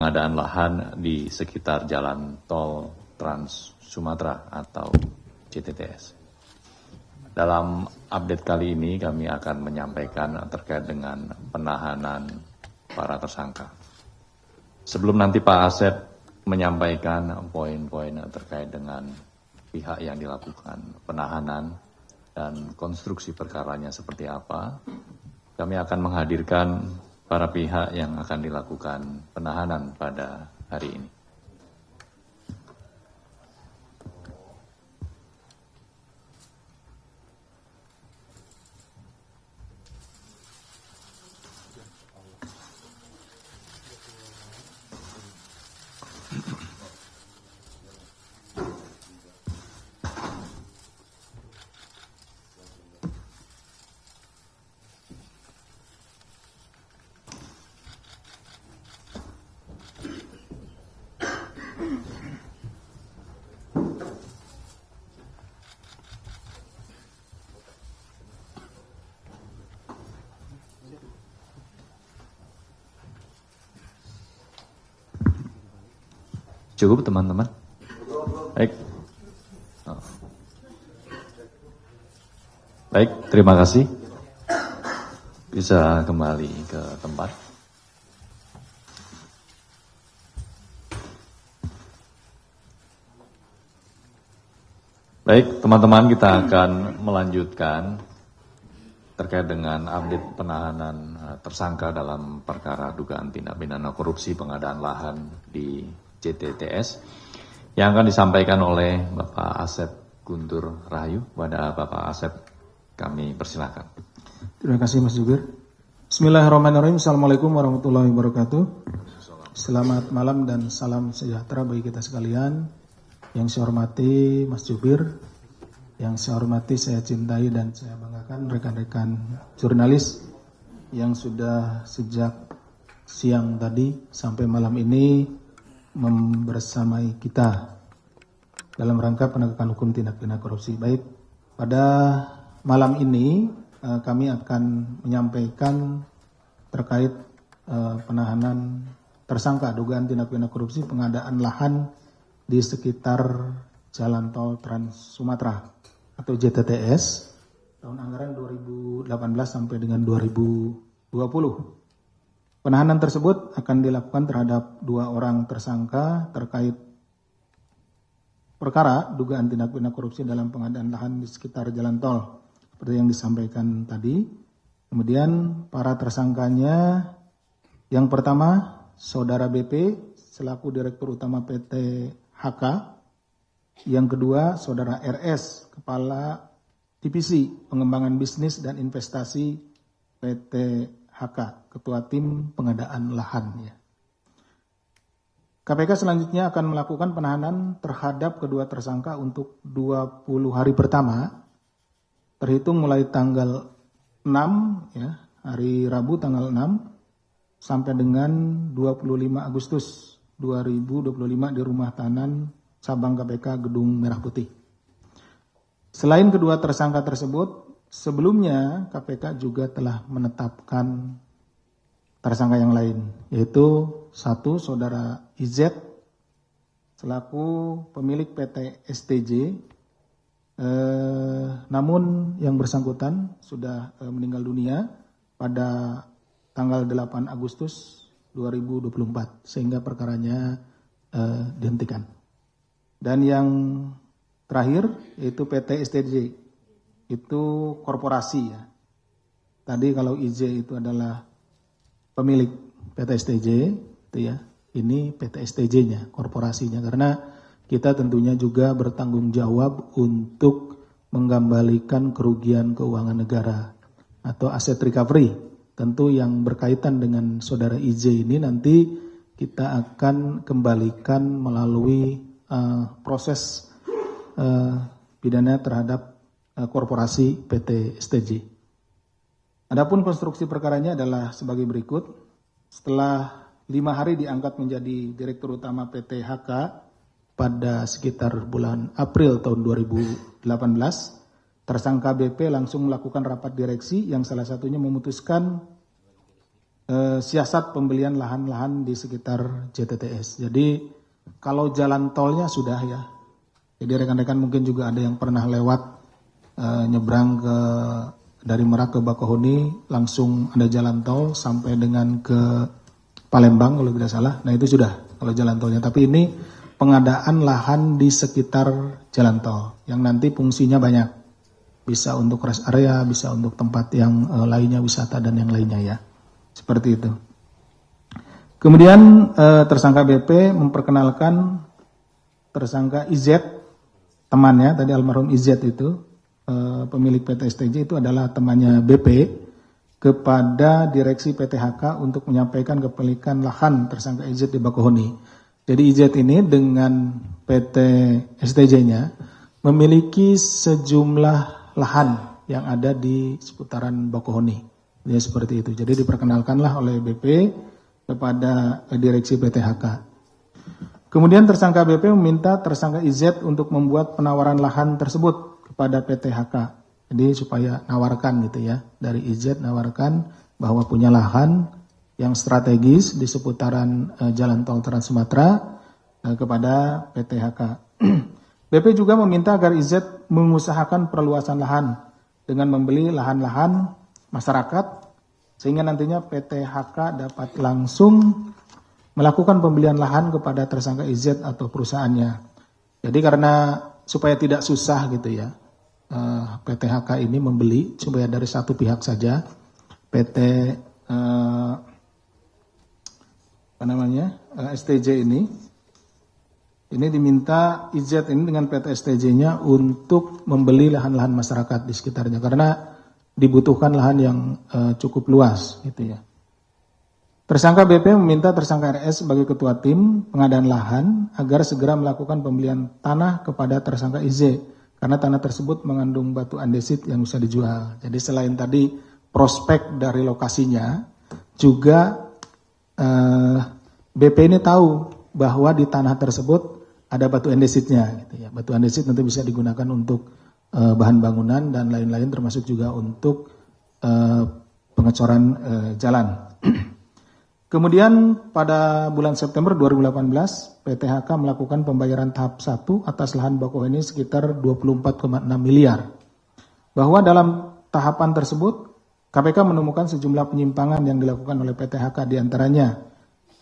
pengadaan lahan di sekitar Jalan Tol Trans Sumatera atau JTTS. Dalam update kali ini kami akan menyampaikan terkait dengan penahanan para tersangka. Sebelum nanti Pak Asep menyampaikan poin-poin terkait dengan pihak yang dilakukan penahanan dan konstruksi perkaranya seperti apa, kami akan menghadirkan para pihak yang akan dilakukan penahanan pada hari ini. Cukup teman-teman? Baik. Baik, terima kasih. Bisa kembali ke tempat. Baik, teman-teman, kita akan melanjutkan terkait dengan update penahanan tersangka dalam perkara dugaan tindak pidana korupsi pengadaan lahan di JTTS yang akan disampaikan oleh Bapak Asep Guntur Rahayu. Pada Bapak Asep kami persilakan. Terima kasih Mas Jubir. Bismillahirrahmanirrahim. Assalamualaikum warahmatullahi wabarakatuh. Selamat malam dan salam sejahtera bagi kita sekalian. Yang saya hormati Mas Jubir, yang saya hormati, saya cintai dan saya banggakan rekan-rekan jurnalis yang sudah sejak siang tadi sampai malam ini membersamai kita dalam rangka penegakan hukum tindak pidana korupsi. Baik, pada malam ini kami akan menyampaikan terkait penahanan tersangka dugaan tindak pidana korupsi pengadaan lahan di sekitar Jalan Tol Trans Sumatera atau JTTS tahun anggaran 2018 sampai dengan 2020. Penahanan tersebut akan dilakukan terhadap 2 orang tersangka terkait perkara dugaan tindak pidana korupsi dalam pengadaan lahan di sekitar jalan tol seperti yang disampaikan tadi. Kemudian para tersangkanya yang pertama Saudara BP selaku Direktur Utama PT HK, yang kedua Saudara RS Kepala Divisi Pengembangan Bisnis dan Investasi PT HK, Ketua Tim Pengadaan Lahan. KPK selanjutnya akan melakukan penahanan terhadap kedua tersangka untuk 20 hari pertama, terhitung mulai tanggal 6, hari Rabu tanggal 6, sampai dengan 25 Agustus 2025 di Rumah Tahanan Cabang KPK Gedung Merah Putih. Selain kedua tersangka tersebut, sebelumnya KPK juga telah menetapkan tersangka yang lain, yaitu 1 Saudara IZ selaku pemilik PT STJ, namun yang bersangkutan sudah meninggal dunia pada tanggal 8 Agustus 2024 sehingga perkaranya dihentikan. Dan yang terakhir yaitu PT STJ, itu korporasi ya. Tadi kalau IJ itu adalah pemilik PT STJ, itu ya. Ini PT STJ-nya, korporasinya, karena kita tentunya juga bertanggung jawab untuk mengembalikan kerugian keuangan negara atau aset recovery. Tentu yang berkaitan dengan Saudara IJ ini nanti kita akan kembalikan melalui proses pidana terhadap korporasi PT STJ. Adapun konstruksi perkaranya adalah sebagai berikut. Setelah 5 hari diangkat menjadi Direktur Utama PT HK pada sekitar bulan April tahun 2018, tersangka BP langsung melakukan rapat direksi yang salah satunya memutuskan siasat pembelian lahan-lahan di sekitar JTTS. Jadi kalau jalan tolnya sudah ya. Jadi rekan-rekan mungkin juga ada yang pernah lewat nyebrang dari Merak ke Bakauheni, langsung ada jalan tol sampai dengan ke Palembang kalau tidak salah. Nah itu sudah kalau jalan tolnya. Tapi ini pengadaan lahan di sekitar jalan tol yang nanti fungsinya banyak. Bisa untuk rest area, bisa untuk tempat yang lainnya, wisata dan yang lainnya ya. Seperti itu. Kemudian tersangka BP memperkenalkan tersangka IZ, temannya tadi almarhum IZ itu, pemilik PT STJ itu adalah temannya BP, kepada direksi PTHK untuk menyampaikan kepemilikan lahan tersangka IZ di Bakauheni. Jadi IZ ini dengan PT STJ-nya memiliki sejumlah lahan yang ada di seputaran Bakauheni. Ya seperti itu. Jadi diperkenalkanlah oleh BP kepada direksi PTHK. Kemudian tersangka BP meminta tersangka IZ untuk membuat penawaran lahan tersebut kepada PTHK. Jadi supaya nawarkan gitu ya. Dari IZ nawarkan bahwa punya lahan yang strategis di seputaran jalan tol Trans Sumatera kepada PTHK. BP juga meminta agar IZ mengusahakan perluasan lahan dengan membeli lahan-lahan masyarakat sehingga nantinya PTHK dapat langsung melakukan pembelian lahan kepada tersangka IZ atau perusahaannya. Jadi karena supaya tidak susah gitu ya, PTHK ini membeli supaya dari satu pihak saja, PT STJ ini diminta IZ ini dengan PT STJ-nya untuk membeli lahan-lahan masyarakat di sekitarnya karena dibutuhkan lahan yang cukup luas gitu ya. Tersangka BP meminta tersangka RS sebagai ketua tim pengadaan lahan agar segera melakukan pembelian tanah kepada tersangka IZ karena tanah tersebut mengandung batu andesit yang bisa dijual. Jadi selain tadi prospek dari lokasinya, juga BP ini tahu bahwa di tanah tersebut ada batu andesitnya. Gitu ya. Batu andesit nanti bisa digunakan untuk bahan bangunan dan lain-lain, termasuk juga untuk pengecoran jalan. Kemudian pada bulan September 2018, PTHK melakukan pembayaran tahap 1 atas lahan Bakauheni sekitar 24,6 miliar. Bahwa dalam tahapan tersebut, KPK menemukan sejumlah penyimpangan yang dilakukan oleh PTHK, diantaranya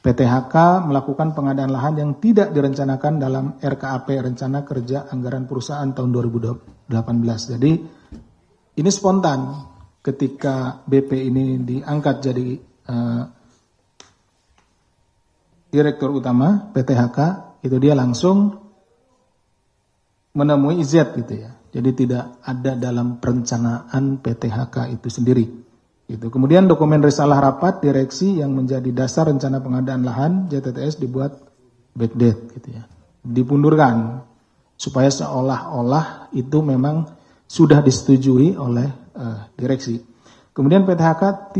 PTHK melakukan pengadaan lahan yang tidak direncanakan dalam RKAP, Rencana Kerja Anggaran Perusahaan tahun 2018. Jadi ini spontan ketika BP ini diangkat jadi direktur utama PTHK, itu dia langsung menemui IZ gitu ya. Jadi tidak ada dalam perencanaan PTHK itu sendiri. Gitu. Kemudian dokumen risalah rapat direksi yang menjadi dasar rencana pengadaan lahan JTTS dibuat backdate gitu ya. Dipundurkan supaya seolah-olah itu memang sudah disetujui oleh direksi. Kemudian PTHK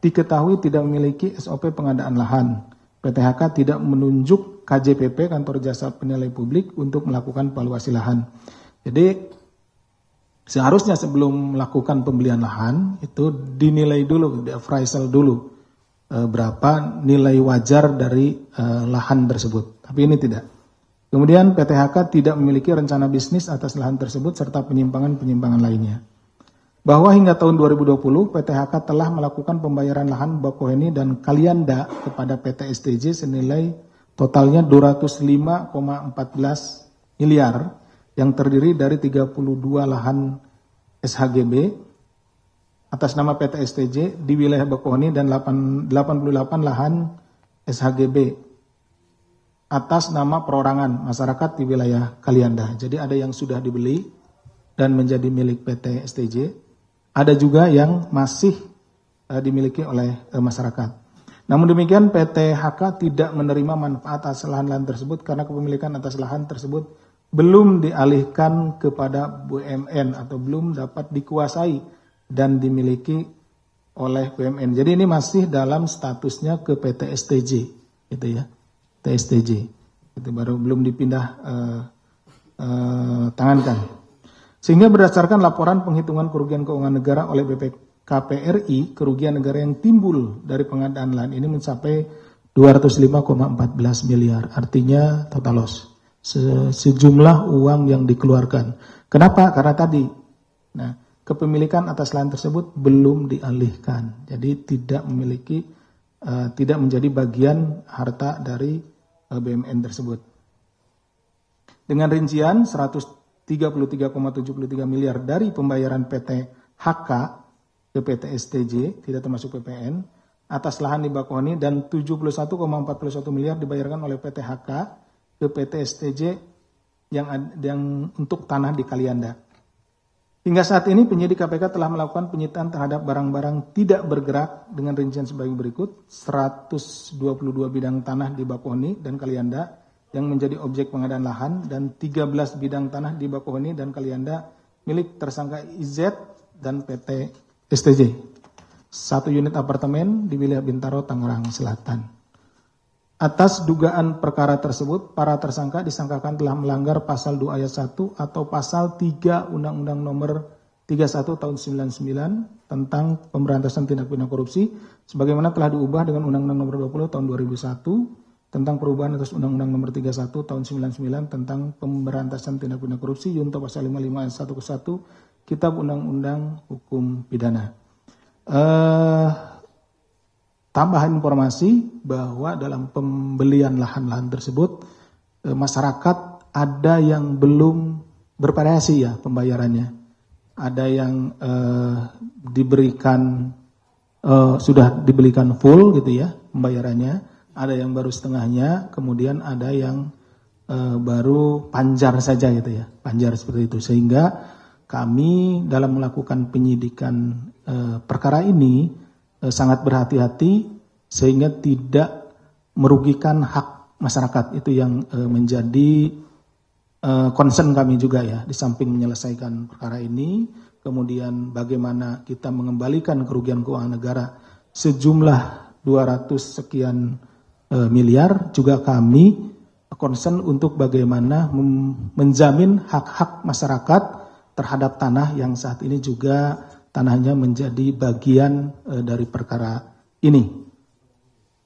diketahui tidak memiliki SOP pengadaan lahan. PTHK tidak menunjuk KJPP, Kantor Jasa Penilai Publik, untuk melakukan valuasi lahan. Jadi seharusnya sebelum melakukan pembelian lahan itu dinilai dulu, di appraisal dulu berapa nilai wajar dari lahan tersebut. Tapi ini tidak. Kemudian PTHK tidak memiliki rencana bisnis atas lahan tersebut serta penyimpangan-penyimpangan lainnya. Bahwa hingga tahun 2020 PTHK telah melakukan pembayaran lahan Bakauheni dan Kalianda kepada PT STJ senilai totalnya 205,14 miliar yang terdiri dari 32 lahan SHGB atas nama PT STJ di wilayah Bakauheni dan 88 lahan SHGB atas nama perorangan masyarakat di wilayah Kalianda. Jadi ada yang sudah dibeli dan menjadi milik PT STJ. Ada juga yang masih dimiliki oleh masyarakat. Namun demikian PTHK tidak menerima manfaat atas lahan-lahan tersebut karena kepemilikan atas lahan tersebut belum dialihkan kepada BUMN atau belum dapat dikuasai dan dimiliki oleh BUMN. Jadi ini masih dalam statusnya ke PT STJ, gitu ya, PT STJ. Itu baru belum dipindah tangankan. Sehingga berdasarkan laporan penghitungan kerugian keuangan negara oleh BPK KPRI, kerugian negara yang timbul dari pengadaan lahan ini mencapai 205,14 miliar. Artinya total loss. Sejumlah uang yang dikeluarkan. Kenapa? Karena tadi, nah, kepemilikan atas lahan tersebut belum dialihkan. Jadi tidak menjadi bagian harta dari BUMN tersebut. Dengan rincian 133,73 miliar dari pembayaran PT HK ke PT STJ, tidak termasuk PPN, atas lahan di Bakauheni, dan 71,41 miliar dibayarkan oleh PT HK ke PT STJ yang untuk tanah di Kalianda. Hingga saat ini penyidik KPK telah melakukan penyitaan terhadap barang-barang tidak bergerak dengan rincian sebagai berikut: 122 bidang tanah di Bakauheni dan Kalianda yang menjadi objek pengadaan lahan, dan 13 bidang tanah di Bakauheni dan Kalianda milik tersangka IZ dan PT STJ. 1 unit apartemen di wilayah Bintaro, Tangerang Selatan. Atas dugaan perkara tersebut, para tersangka disangkakan telah melanggar pasal 2 ayat 1 atau pasal 3 Undang-Undang Nomor 31 Tahun 99 tentang pemberantasan tindak pidana korupsi, sebagaimana telah diubah dengan Undang-Undang Nomor 20 Tahun 2001 tentang perubahan atas Undang-Undang Nomor 31 Tahun 99 tentang pemberantasan tindak pidana korupsi, junto pasal 55 ayat 1 ke 1 Kitab Undang-Undang Hukum Pidana. Tambahan informasi bahwa dalam pembelian lahan-lahan tersebut, masyarakat ada yang belum bervariasi ya pembayarannya. Ada yang sudah diberikan full gitu ya pembayarannya. Ada yang baru setengahnya, kemudian ada yang baru panjar saja gitu ya, panjar seperti itu. Sehingga kami dalam melakukan penyidikan perkara ini sangat berhati-hati sehingga tidak merugikan hak masyarakat. Itu yang menjadi concern kami juga ya, di samping menyelesaikan perkara ini, kemudian bagaimana kita mengembalikan kerugian keuangan negara sejumlah 200 sekian miliar, juga kami concern untuk bagaimana menjamin hak-hak masyarakat terhadap tanah yang saat ini juga tanahnya menjadi bagian dari perkara ini.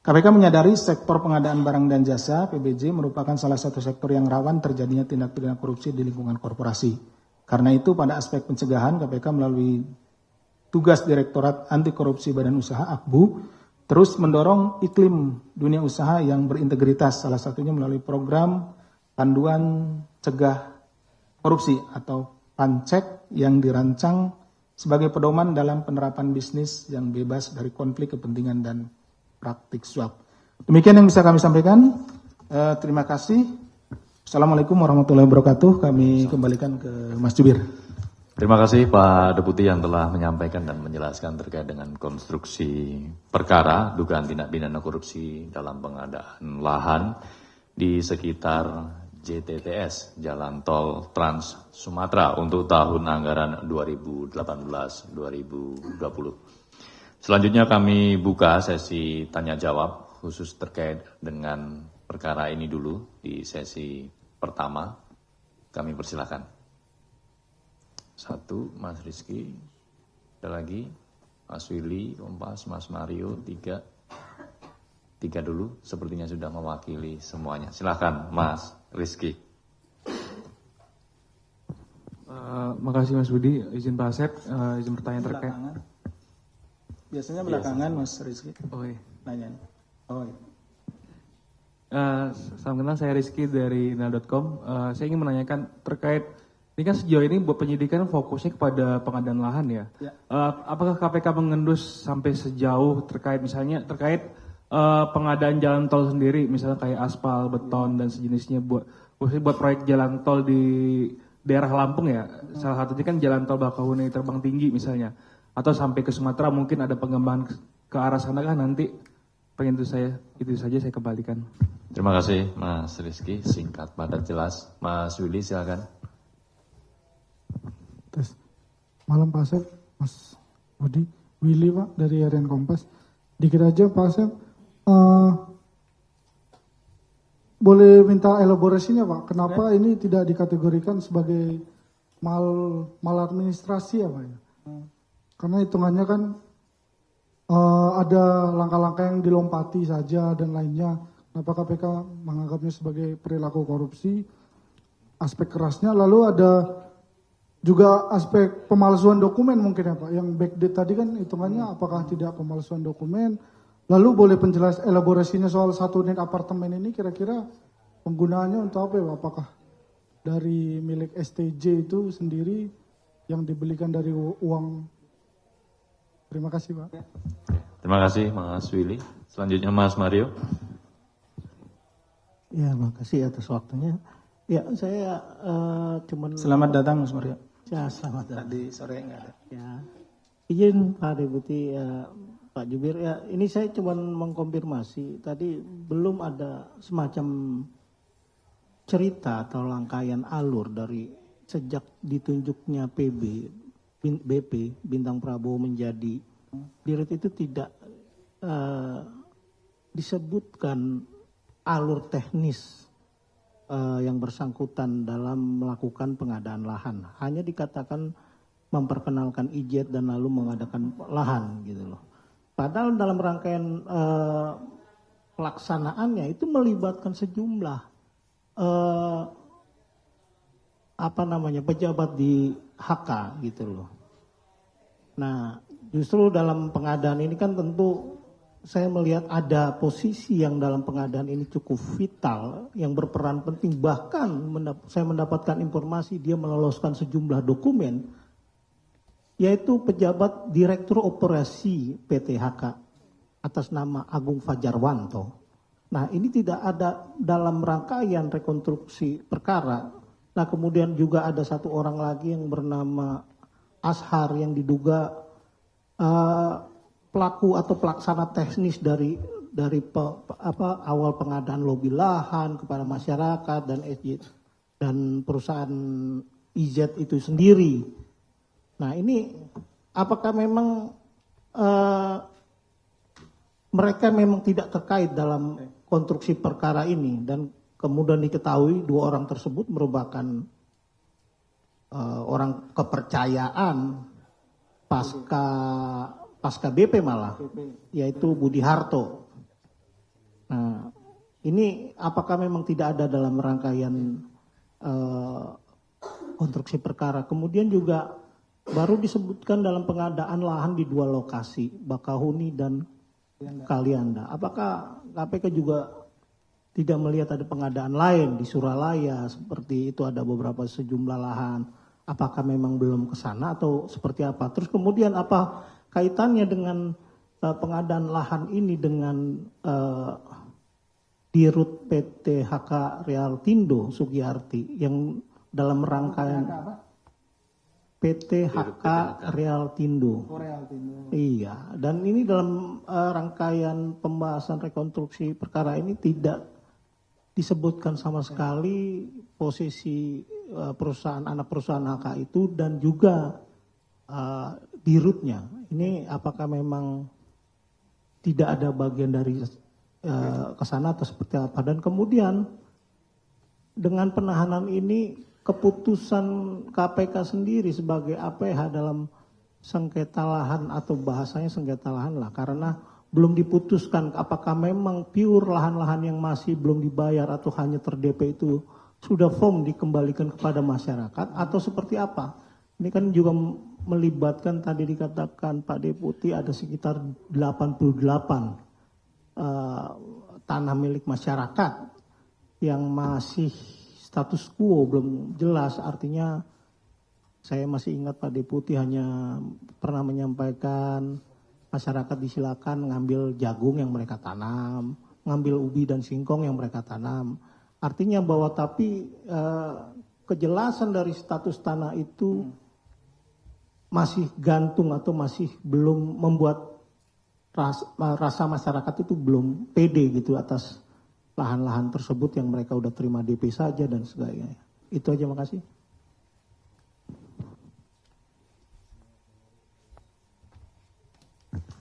KPK menyadari sektor pengadaan barang dan jasa (PBJ) merupakan salah satu sektor yang rawan terjadinya tindak pidana korupsi di lingkungan korporasi. Karena itu pada aspek pencegahan, KPK melalui tugas Direktorat Anti Korupsi Badan Usaha (AKBU) terus mendorong iklim dunia usaha yang berintegritas, salah satunya melalui program Panduan Cegah Korupsi atau PANCEK yang dirancang sebagai pedoman dalam penerapan bisnis yang bebas dari konflik kepentingan dan praktik suap. Demikian yang bisa kami sampaikan. Terima kasih. Assalamualaikum warahmatullahi wabarakatuh. Kami kembalikan ke Mas Jubir. Terima kasih Pak Deputi yang telah menyampaikan dan menjelaskan terkait dengan konstruksi perkara dugaan tindak pidana korupsi dalam pengadaan lahan di sekitar JTTS, Jalan Tol Trans Sumatera, untuk tahun anggaran 2018-2020. Selanjutnya kami buka sesi tanya jawab khusus terkait dengan perkara ini dulu di sesi pertama. Kami persilakan. 1, Mas Rizky, ada lagi, Mas Willy, Kompas, Mas Mario, 3 dulu, sepertinya sudah mewakili semuanya. Silakan Mas Rizky. Makasih Mas Budi, izin Pak Asep, izin pertanyaan terkait. Biasanya belakangan Mas Rizky. Oh iya. Nanya. Oh iya. Salam kenal, saya Rizky dari nal.com. Saya ingin menanyakan terkait, ini kan sejauh ini buat penyidikan fokusnya kepada pengadaan lahan ya. Apakah KPK mengendus sampai sejauh terkait misalnya pengadaan jalan tol sendiri, misalnya kayak aspal, beton dan sejenisnya buat proyek jalan tol di daerah Lampung ya. Salah satunya kan jalan tol Bakauheni Terbang Tinggi misalnya, atau sampai ke Sumatera mungkin ada pengembangan ke arah sana kan nanti. Pengen itu saja saya kembalikan. Terima kasih Mas Rizky, singkat padat jelas. Mas Willy silakan. Malam Pak Asep, Mas Budi, Willy Pak dari Harian Kompas. Dikit aja Pak Asep, boleh minta elaborasinya Pak, kenapa ini tidak dikategorikan sebagai maladministrasi ya Pak? Karena hitungannya kan ada langkah-langkah yang dilompati saja dan lainnya. Kenapa KPK menganggapnya sebagai perilaku korupsi? Aspek kerasnya, lalu ada juga aspek pemalsuan dokumen mungkin ya Pak. Yang backdate tadi kan hitungannya apakah tidak pemalsuan dokumen? Lalu boleh elaborasinya soal 1 unit apartemen ini kira-kira penggunaannya untuk apa ya Pak? Apakah dari milik STJ itu sendiri yang dibelikan dari uang? Terima kasih Pak. Terima kasih Mas Willy. Selanjutnya Mas Mario. Ya, makasih atas waktunya. Ya, saya cuman... Selamat datang Mas Mario. Ya, selamat datang. Tadi sore nggak ada. Ya, izin Pak Deputi, Pak Jubir, ya ini saya cuman mengkonfirmasi. Tadi belum ada semacam cerita atau rangkaian alur dari sejak ditunjuknya BP, Bintang Prabowo menjadi Dirut itu tidak disebutkan alur teknis yang bersangkutan dalam melakukan pengadaan lahan. Hanya dikatakan memperkenalkan izin dan lalu mengadakan lahan gitu loh. Padahal dalam rangkaian pelaksanaannya itu melibatkan sejumlah pejabat di HK gitu loh. Nah, justru dalam pengadaan ini kan tentu saya melihat ada posisi yang dalam pengadaan ini cukup vital, yang berperan penting. Bahkan saya mendapatkan informasi dia meloloskan sejumlah dokumen, yaitu pejabat Direktur Operasi PT HK atas nama Agung Fajarwanto. Nah, ini tidak ada dalam rangkaian rekonstruksi perkara. Nah, kemudian juga ada satu orang lagi yang bernama Ashar yang diduga pelaku atau pelaksana teknis dari awal pengadaan lobi lahan kepada masyarakat dan perusahaan IZ itu sendiri. Nah, ini apakah memang mereka memang tidak terkait dalam konstruksi perkara ini dan kemudian diketahui 2 orang tersebut merupakan orang kepercayaan pasca BP malah, yaitu Budi Harto. Nah, ini apakah memang tidak ada dalam rangkaian konstruksi perkara? Kemudian juga baru disebutkan dalam pengadaan lahan di 2 lokasi, Bakahuni dan Kalianda. Apakah KPK juga tidak melihat ada pengadaan lain di Suralaya seperti itu, ada beberapa sejumlah lahan? Apakah memang belum ke sana atau seperti apa? Terus kemudian apa kaitannya dengan pengadaan lahan ini dengan Dirut PT HK Realtindo Sugiyarti yang dalam rangkaian PT HK Realtindo. Iya, dan ini dalam rangkaian pembahasan rekonstruksi perkara ini tidak disebutkan sama sekali posisi perusahaan anak perusahaan HK itu dan juga dirutnya. Ini apakah memang tidak ada bagian dari kesana atau seperti apa? Dan kemudian dengan penahanan ini keputusan KPK sendiri sebagai APH dalam sengketa lahan atau bahasanya sengketa lahan lah, karena belum diputuskan apakah memang pure lahan-lahan yang masih belum dibayar atau hanya ter-DP itu sudah firm dikembalikan kepada masyarakat atau seperti apa. Ini kan juga melibatkan tadi dikatakan Pak Deputi ada sekitar 88 tanah milik masyarakat yang masih status quo belum jelas. Artinya saya masih ingat Pak Deputi hanya pernah menyampaikan masyarakat disilakan ngambil jagung yang mereka tanam, ngambil ubi dan singkong yang mereka tanam. Artinya bahwa tapi kejelasan dari status tanah itu masih gantung atau masih belum membuat rasa masyarakat itu belum pede gitu atas lahan-lahan tersebut yang mereka udah terima DP saja dan sebagainya. Itu aja, makasih.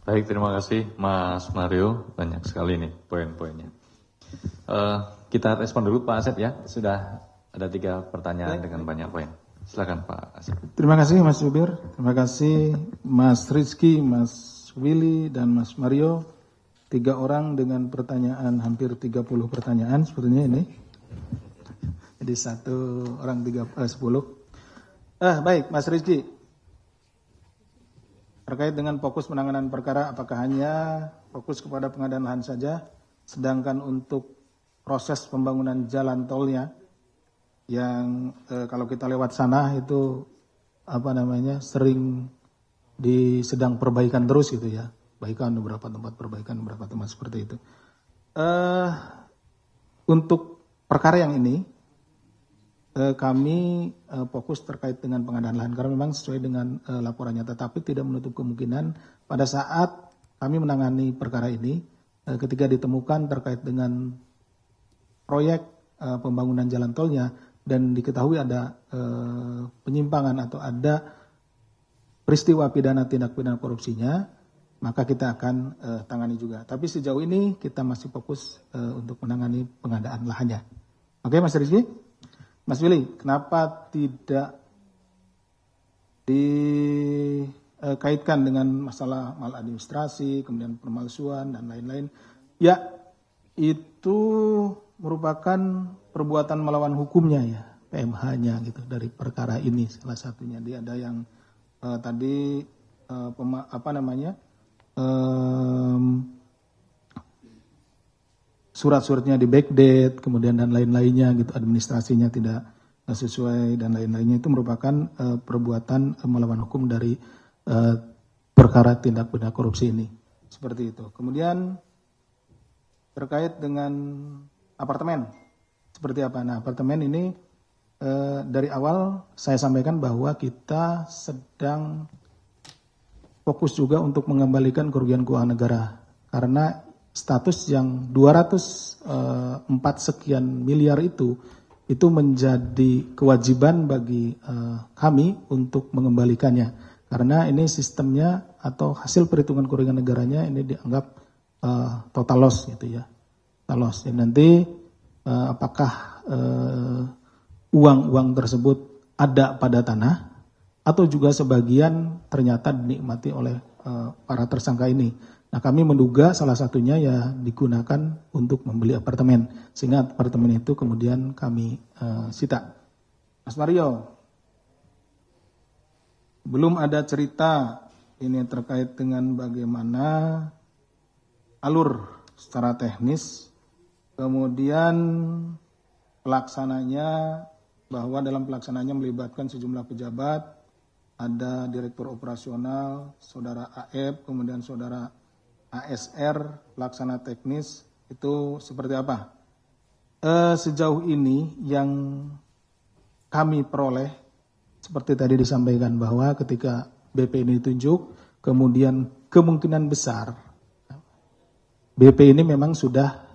Baik, terima kasih Mas Mario. Banyak sekali nih poin-poinnya. Kita respon dulu Pak Asep ya. Sudah ada 3 pertanyaan dengan banyak poin. Silakan Pak Asep. Terima kasih Mas Zubir, terima kasih Mas Rizky, Mas Willy, dan Mas Mario. 3 orang dengan pertanyaan, hampir 30 pertanyaan sepertinya ini. Jadi 1 orang 10. Baik, Mas Rizky. Terkait dengan fokus penanganan perkara, apakah hanya fokus kepada pengadaan lahan saja, sedangkan untuk proses pembangunan jalan tolnya, yang kalau kita lewat sana itu sering sedang perbaikan terus gitu ya, perbaikan beberapa tempat, perbaikan beberapa tempat seperti itu. Untuk perkara yang ini kami fokus terkait dengan pengadaan lahan karena memang sesuai dengan laporannya, tetapi tidak menutup kemungkinan pada saat kami menangani perkara ini ketika ditemukan terkait dengan proyek pembangunan jalan tolnya dan diketahui ada penyimpangan atau ada peristiwa pidana tindak pidana korupsinya, maka kita akan tangani juga. Tapi sejauh ini kita masih fokus untuk menangani pengadaan lahannya. Oke, Mas Rizky? Mas Willy, kenapa tidak dikaitkan dengan masalah maladministrasi, kemudian pemalsuan, dan lain-lain? Ya, itu merupakan perbuatan melawan hukumnya ya, PMH-nya gitu, dari perkara ini salah satunya. Dia ada yang surat-suratnya di backdate, kemudian dan lain-lainnya gitu, administrasinya tidak sesuai dan lain-lainnya, itu merupakan perbuatan melawan hukum dari perkara tindak pidana korupsi ini. Seperti itu. Kemudian terkait dengan apartemen, seperti apa? Nah, apartemen ini dari awal saya sampaikan bahwa kita sedang fokus juga untuk mengembalikan kerugian keuangan negara, karena status yang 204 sekian miliar itu menjadi kewajiban bagi kami untuk mengembalikannya, karena ini sistemnya atau hasil perhitungan kerugian negaranya ini dianggap total loss gitu ya, total loss. Dan nanti apakah uang-uang tersebut ada pada tanah atau juga sebagian ternyata dinikmati oleh para tersangka ini. Nah, kami menduga salah satunya ya digunakan untuk membeli apartemen, sehingga apartemen itu kemudian kami sita. Mas Mario, belum ada cerita ini terkait dengan bagaimana alur secara teknis, kemudian pelaksananya, bahwa dalam pelaksananya melibatkan sejumlah pejabat, ada direktur operasional, saudara AF, kemudian saudara ASR, pelaksana teknis, itu seperti apa? Sejauh ini yang kami peroleh, seperti tadi disampaikan bahwa ketika BP ini ditunjuk, kemudian kemungkinan besar BP ini memang sudah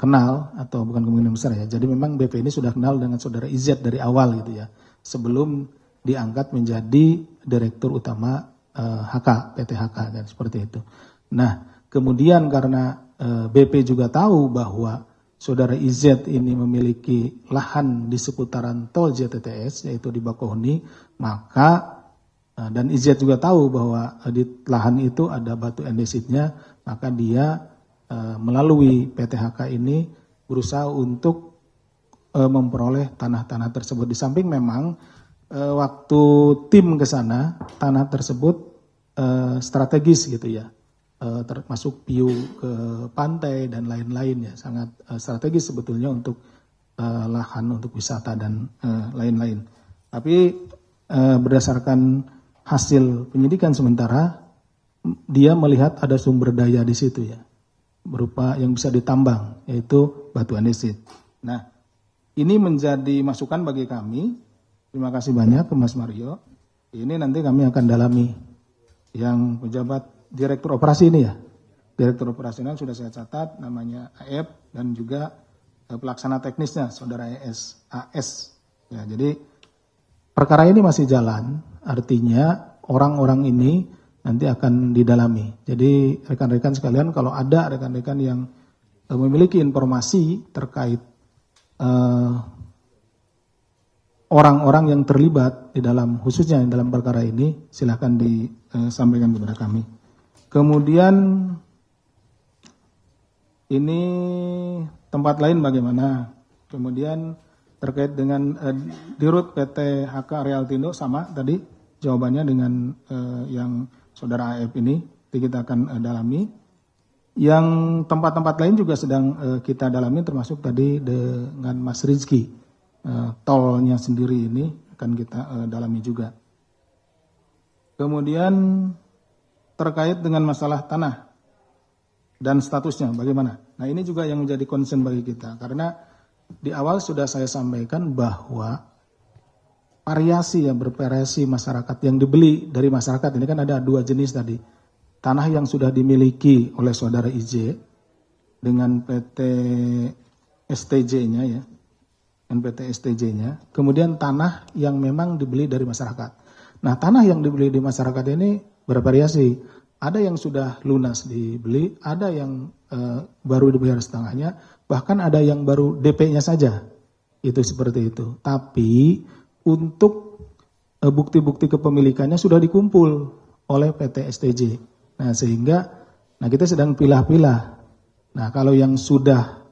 kenal, atau bukan kemungkinan besar ya, jadi memang BP ini sudah kenal dengan saudara IZ dari awal gitu ya, sebelum diangkat menjadi direktur utama HK, PT HK dan seperti itu. Nah, kemudian karena BP juga tahu bahwa saudara IZ ini memiliki lahan di seputaran tol JTTS, yaitu di Bakauheni, maka dan IZ juga tahu bahwa di lahan itu ada batu andesitnya, maka dia melalui PT HK ini berusaha untuk memperoleh tanah-tanah tersebut. Di samping memang waktu tim ke sana, tanah tersebut strategis gitu ya, termasuk view ke pantai dan lain-lain ya, sangat strategis sebetulnya untuk lahan untuk wisata dan lain-lain. Tapi berdasarkan hasil penyidikan sementara, dia melihat ada sumber daya di situ ya, berupa yang bisa ditambang, yaitu batu andesit. Nah, ini menjadi masukan bagi kami. Terima kasih banyak ke Mas Mario. Ini nanti kami akan dalami yang pejabat direktur operasi ini ya. Direktur operasional sudah saya catat, namanya AF, dan juga pelaksana teknisnya saudara AS. Ya, jadi perkara ini masih jalan, artinya orang-orang ini nanti akan didalami. Jadi rekan-rekan sekalian, kalau ada rekan-rekan yang memiliki informasi terkait orang-orang yang terlibat di dalam, khususnya dalam perkara ini, silakan disampaikan kepada kami. Kemudian ini tempat lain bagaimana? Kemudian terkait dengan Dirut PT HK Realtindo, sama tadi jawabannya dengan yang saudara AF ini, kita akan dalami. Yang tempat-tempat lain juga sedang kita dalami, termasuk tadi dengan Mas Rizky. Tolnya sendiri ini akan kita dalami juga. Kemudian terkait dengan masalah tanah dan statusnya bagaimana? Nah, ini juga yang menjadi concern bagi kita, karena di awal sudah saya sampaikan bahwa variasi bervariasi masyarakat yang dibeli dari masyarakat ini kan ada 2 jenis tadi. Tanah yang sudah dimiliki oleh saudara IJ dengan PT STJ-nya ya, NPT STJ-nya. Kemudian tanah yang memang dibeli dari masyarakat. Nah, tanah yang dibeli di masyarakat ini bervariasi. Ada yang sudah lunas dibeli, ada yang baru dibayar setengahnya, bahkan ada yang baru DP-nya saja. Itu seperti itu. Tapi untuk bukti-bukti kepemilikannya sudah dikumpul oleh PT STJ. Nah, sehingga kita sedang pilah-pilah. Nah, kalau yang sudah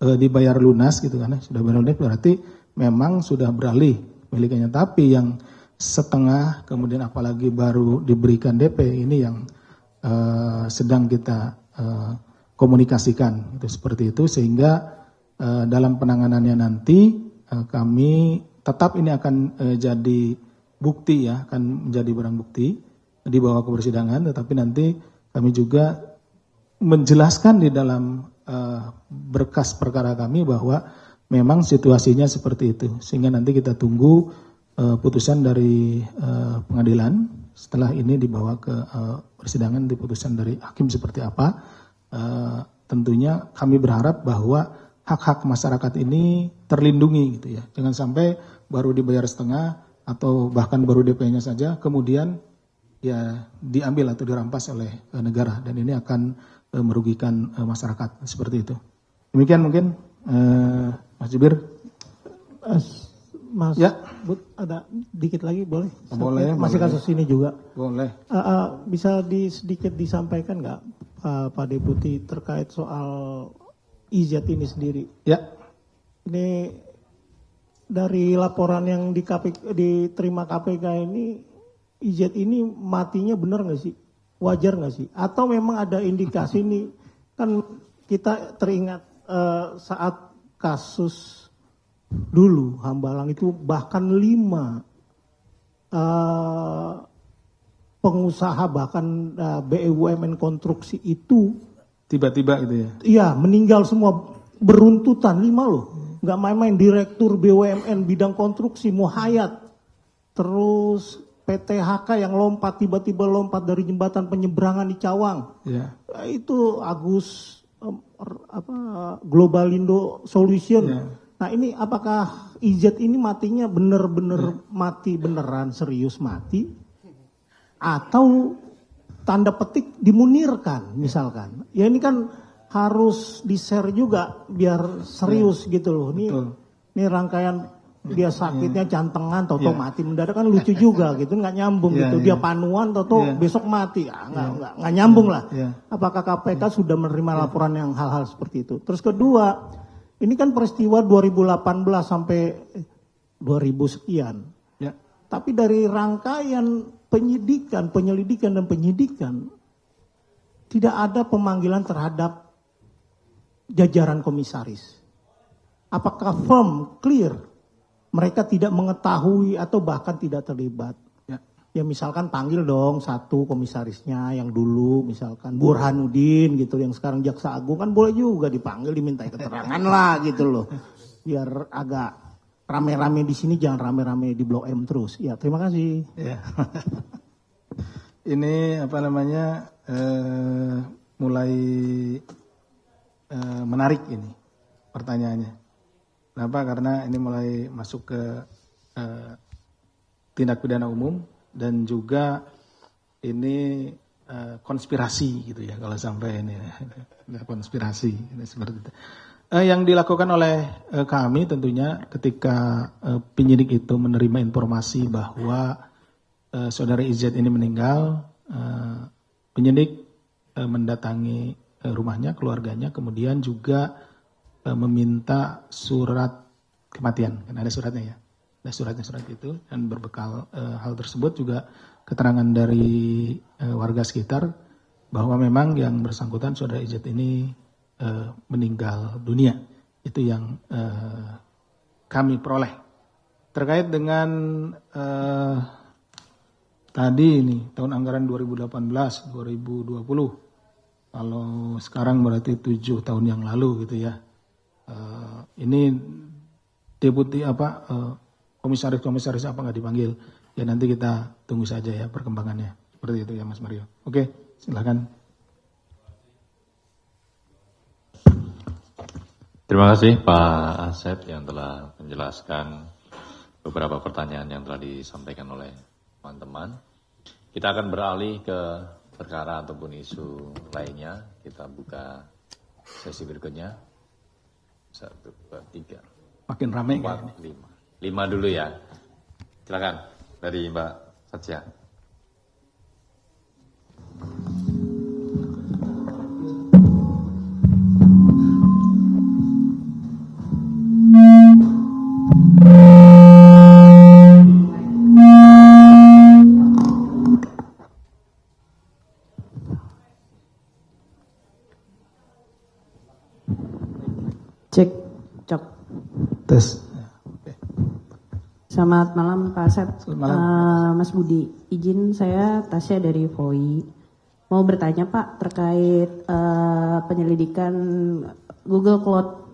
dibayar lunas gitu kan, sudah bayar lunas berarti memang sudah beralih pemilikannya. Tapi yang setengah kemudian apalagi baru diberikan DP, ini yang sedang kita komunikasikan itu seperti itu, sehingga dalam penanganannya nanti kami tetap ini akan jadi bukti ya, akan menjadi barang bukti dibawa ke persidangan, tetapi nanti kami juga menjelaskan di dalam berkas perkara kami bahwa memang situasinya seperti itu, sehingga nanti kita tunggu putusan dari pengadilan. Setelah ini dibawa ke persidangan, di putusan dari hakim seperti apa. Tentunya kami berharap bahwa hak-hak masyarakat ini terlindungi gitu ya, jangan sampai baru dibayar setengah atau bahkan baru DP-nya saja kemudian ya diambil atau dirampas oleh negara, dan ini akan merugikan masyarakat seperti itu. Demikian mungkin Mas Jubir. Mas ya. Bud, ada dikit lagi boleh? Boleh. Masih boleh. kasus ini juga. Boleh. Bisa sedikit disampaikan nggak Pak Deputi terkait soal IZ ini sendiri? Ya. Ini dari laporan yang diterima KPK ini, IZ ini matinya benar nggak sih? Wajar nggak sih? Atau memang ada indikasi ini, kan kita teringat saat kasus dulu Hambalang itu bahkan 5 pengusaha bahkan BUMN konstruksi itu tiba-tiba gitu ya? Iya, meninggal semua beruntutan 5 loh. Nggak main-main, direktur BUMN bidang konstruksi Muhayat, terus PT HK yang tiba-tiba lompat dari jembatan penyeberangan di Cawang. Ya. Itu Agus Globalindo Solution. Ya. Nah, ini apakah IZ ini matinya benar-benar mati beneran, serius mati, atau tanda petik dimunirkan misalkan? Ya ini kan harus di-share juga biar serius gitu loh. Ini rangkaian dia sakitnya jantengan, toto mati mendadak, kan lucu juga gitu, nggak nyambung gitu. Dia panuan, toto besok mati, nggak nyambung lah. Apakah KPK sudah menerima laporan yang hal-hal seperti itu? Terus kedua, ini kan peristiwa 2018 sampai 2000 sekian. Tapi dari rangkaian penyelidikan dan penyidikan, tidak ada pemanggilan terhadap jajaran komisaris. Apakah firm, clear, mereka tidak mengetahui atau bahkan tidak terlibat? Ya misalkan panggil dong satu komisarisnya yang dulu, misalkan Burhanuddin gitu, yang sekarang Jaksa Agung, kan boleh juga dipanggil, dimintai keterangan lah gitu loh. Biar agak rame-rame di sini, jangan rame-rame di Blok M terus. Ya, terima kasih. Ya. Ini mulai menarik ini pertanyaannya. Kenapa? Karena ini mulai masuk ke tindak pidana umum dan juga ini konspirasi gitu ya, kalau sampai ini konspirasi ini seperti itu. Yang dilakukan oleh kami tentunya ketika penyidik itu menerima informasi bahwa saudara IZ ini meninggal, penyidik mendatangi rumahnya, keluarganya, kemudian juga meminta surat kematian, kan ada suratnya ya, ada surat itu, dan berbekal hal tersebut juga keterangan dari warga sekitar bahwa memang yang bersangkutan saudara IZ ini meninggal dunia. Itu yang kami peroleh. Terkait dengan tadi ini tahun anggaran 2018-2020, kalau sekarang berarti 7 tahun yang lalu gitu ya. Ini deputi komisaris apa nggak dipanggil? Ya nanti kita tunggu saja ya perkembangannya. Seperti itu ya Mas Mario. Oke, silakan. Terima kasih Pak Asep yang telah menjelaskan beberapa pertanyaan yang telah disampaikan oleh teman-teman. Kita akan beralih ke perkara ataupun isu lainnya. Kita buka sesi berikutnya. 1, 2, 3. Makin ramai 4, 5. 5 dulu ya. Silakan dari Mbak Satya. Cek, cok. Tes. Selamat malam Pak Asep. Selamat malam. Mas Budi, izin saya Tasya dari VOI. Mau bertanya Pak terkait penyelidikan Google Cloud.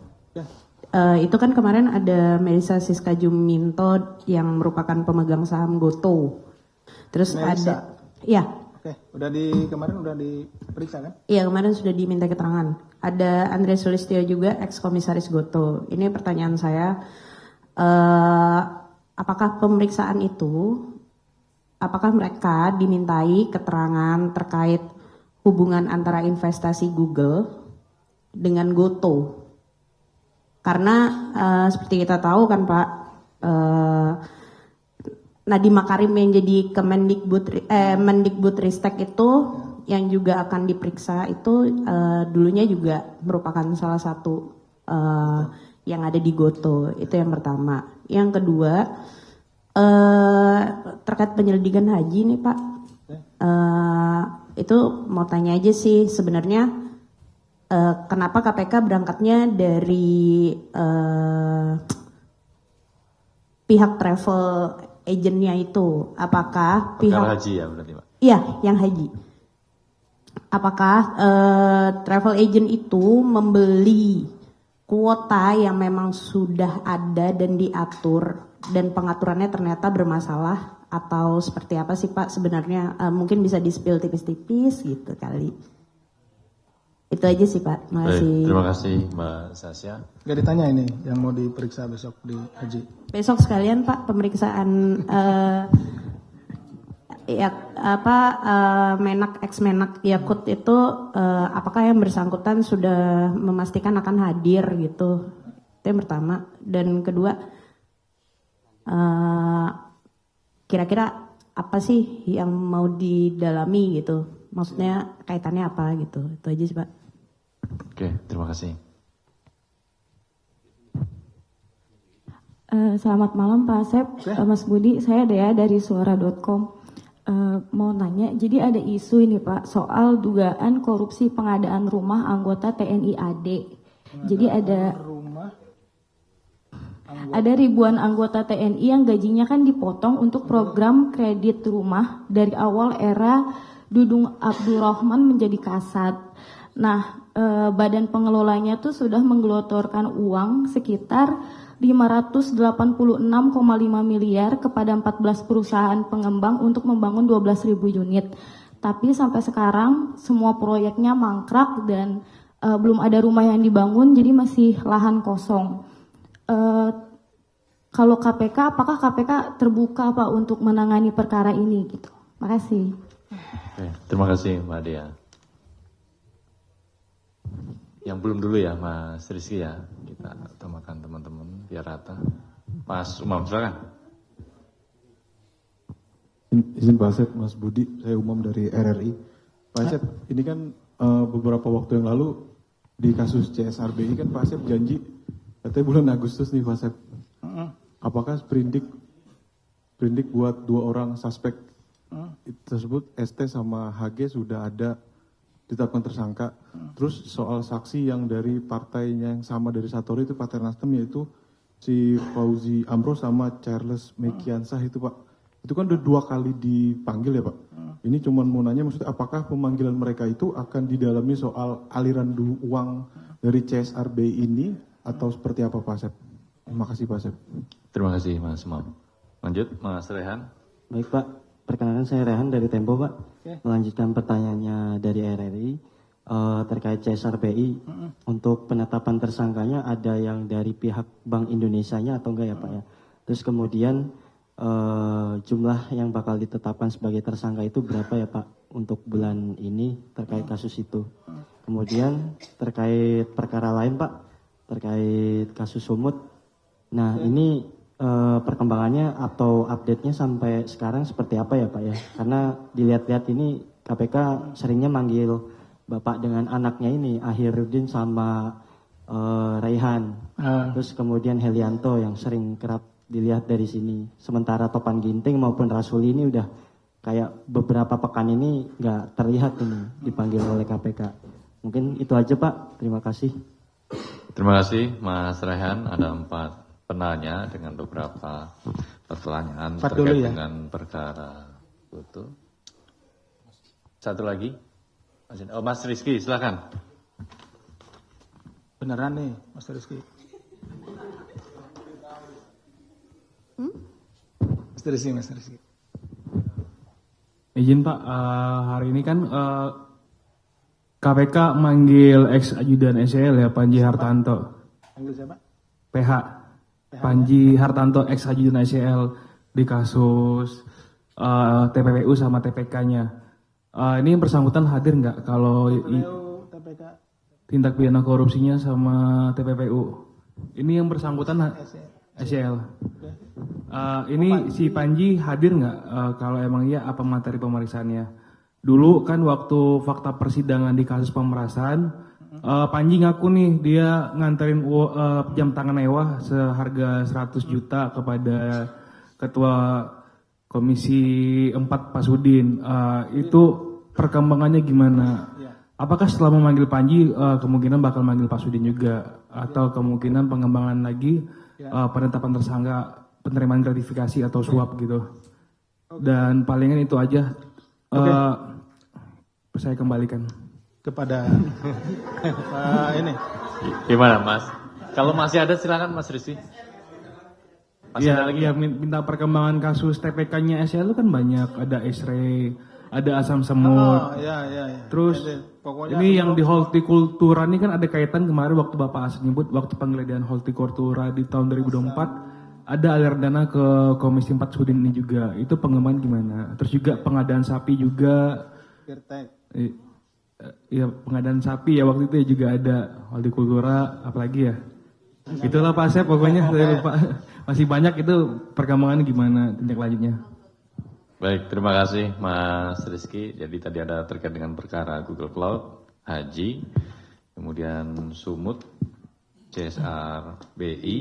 Itu kan kemarin ada Melisa Siska Juminto yang merupakan pemegang saham Goto. Terus Melisa. ada, ya. Oke, kemarin udah diperiksa kan? Iya, kemarin sudah diminta keterangan. Ada Andre Sulistyo juga, ex-komisaris Goto. Ini pertanyaan saya, apakah pemeriksaan itu, apakah mereka dimintai keterangan terkait hubungan antara investasi Google dengan Goto? Karena seperti kita tahu kan Pak, Nadiem Makarim yang jadi Mendikbudristek itu yang juga akan diperiksa itu dulunya juga merupakan salah satu yang ada di Goto. Itu yang pertama. Yang kedua terkait penyelidikan haji nih Pak, itu mau tanya aja sih sebenarnya kenapa KPK berangkatnya dari pihak travel agentnya itu, apakah pihak haji ya berarti Pak? Iya, yang haji. Apakah travel agent itu membeli kuota yang memang sudah ada dan diatur dan pengaturannya ternyata bermasalah atau seperti apa sih Pak sebenarnya? Mungkin bisa di-spill tipis-tipis gitu kali. Itu aja sih Pak. Makasih. Baik, terima kasih Mbak Sasya. Gak ditanya ini yang mau diperiksa besok di haji. Besok sekalian Pak pemeriksaan Menak ex Menak Yakut itu apakah yang bersangkutan sudah memastikan akan hadir gitu. Itu yang pertama. Dan kedua kira-kira apa sih yang mau didalami gitu. Maksudnya kaitannya apa gitu. Itu aja sih Pak. Oke, terima kasih. Selamat malam Pak Asep, Mas Budi, saya Dea dari suara.com. Mau nanya, jadi ada isu ini Pak soal dugaan korupsi pengadaan rumah anggota TNI AD. Jadi ada ribuan anggota TNI yang gajinya kan dipotong untuk program kredit rumah dari awal era Dudung Abdurrahman menjadi Kasat. Nah, badan pengelolanya tuh sudah menggelontorkan uang sekitar 586,5 miliar kepada 14 perusahaan pengembang untuk membangun 12.000 unit. Tapi sampai sekarang semua proyeknya mangkrak dan belum ada rumah yang dibangun, jadi masih lahan kosong. Kalau KPK, apakah KPK terbuka Pak untuk menangani perkara ini gitu? Makasih. Oke, terima kasih Mbak Dea. Yang belum dulu ya Mas Rizky ya, kita utamakan teman-teman. biar rata. Mas Umam, silakan. Izin Pak Asep, Mas Budi, saya Umam dari RRI. Pak Asep, ini kan beberapa waktu yang lalu di kasus CSRBI kan Pak Asep janji katanya bulan Agustus nih Pak Asep. Apakah sprindik buat 2 orang suspek tersebut ST sama HG sudah ada ditetapkan tersangka? Terus soal saksi yang dari partainya yang sama dari Satori itu Partai Nasdem, yaitu si Fauzi Amro sama Charles Mekiansah itu Pak. Itu kan udah 2 kali dipanggil ya Pak. Ini cuma mau nanya, maksudnya apakah pemanggilan mereka itu akan didalami soal aliran uang dari CSRBI ini atau seperti apa Pak Asep? Terima kasih Pak Asep. Terima kasih Mas Umam. Lanjut Mas Rehan. Baik Pak, perkenalkan saya Rehan dari Tempo Pak. Melanjutkan pertanyaannya dari RRI terkait CSRBI. Untuk penetapan tersangkanya ada yang dari pihak Bank Indonesianya atau enggak ya Pak ya? Terus kemudian jumlah yang bakal ditetapkan sebagai tersangka itu berapa ya Pak untuk bulan ini terkait kasus itu. Kemudian terkait perkara lain Pak, terkait kasus Sumut. Nah ini perkembangannya atau update-nya sampai sekarang seperti apa ya Pak ya? Karena dilihat-lihat ini KPK seringnya manggil Bapak dengan anaknya ini, Akhirudin sama Raihan. Terus kemudian Helianto yang sering kerap dilihat dari sini. Sementara Topan Ginting maupun Rasuli ini udah kayak beberapa pekan ini nggak terlihat ini dipanggil oleh KPK. Mungkin itu aja Pak. Terima kasih. Terima kasih Mas Rehan. Ada 4 penanya dengan beberapa pertanyaan terkait dengan perkara itu. Satu lagi. Mas Rizky, silakan. Beneran nih Mas Rizky. Mas Rizky. Izin Pak, hari ini kan KPK manggil ex ajudan SEL ya Panji Hartanto. Panggil siapa? PH. Panji Hartanto ex ajudan SEL di kasus TPPU sama TPK-nya. Ini yang bersangkutan hadir nggak kalau TPK tindak pidana korupsinya sama TPPU? Ini yang bersangkutan SEL. Ini si Panji hadir nggak? Kalau emang iya, apa materi pemeriksaannya? Dulu kan waktu fakta persidangan di kasus pemerasan, Panji ngaku nih dia nganterin jam tangan mewah seharga 100 juta kepada Ketua Komisi 4 Pak Sudin. Itu perkembangannya gimana? Apakah setelah memanggil Panji kemungkinan bakal manggil Pak Sudin juga? Atau kemungkinan pengembangan lagi penetapan tersangka penerimaan gratifikasi atau suap gitu. Dan palingan itu aja. Saya kembalikan kepada ini. Gimana Mas? Kalau masih ada silakan Mas Rizky. Masih ada lagi? Ya, minta perkembangan kasus TPK-nya SL itu kan banyak. Ada X-ray, ada asam semut. Terus ini yang di hortikultura ini kan ada kaitan kemarin waktu Bapak Asep nyebut waktu penggeledahan hortikultura di tahun 2024 ada aliran dana ke Komisi 4 Sudin ini juga. Itu pengembangan gimana? Terus juga pengadaan sapi juga. Iya, pengadaan sapi ya waktu itu ya juga ada hortikultura apalagi ya. Itulah Pak Asep pokoknya saya lupa. Masih banyak itu perkembangan gimana tindak lanjutnya. Baik, terima kasih Mas Rizky. Jadi tadi ada terkait dengan perkara Google Cloud, Haji, kemudian Sumut, CSRBI,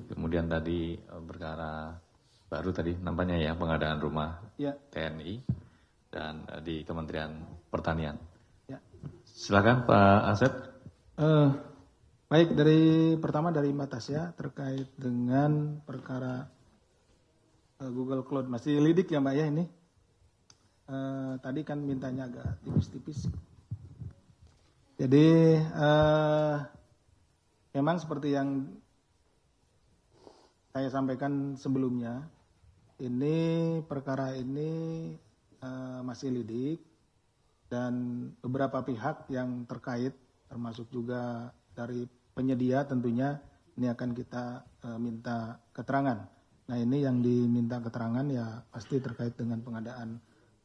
kemudian tadi perkara baru tadi nampaknya ya pengadaan rumah TNI dan di Kementerian Pertanian. Silakan Pak Asep. Baik, pertama dari Mbak Tasya terkait dengan perkara Google Cloud. Masih lidik ya Mbak ya ini. Tadi kan mintanya agak tipis-tipis. Jadi memang seperti yang saya sampaikan sebelumnya, ini perkara ini masih lidik dan beberapa pihak yang terkait termasuk juga dari penyedia tentunya ini akan kita minta keterangan. Nah ini yang diminta keterangan ya pasti terkait dengan pengadaan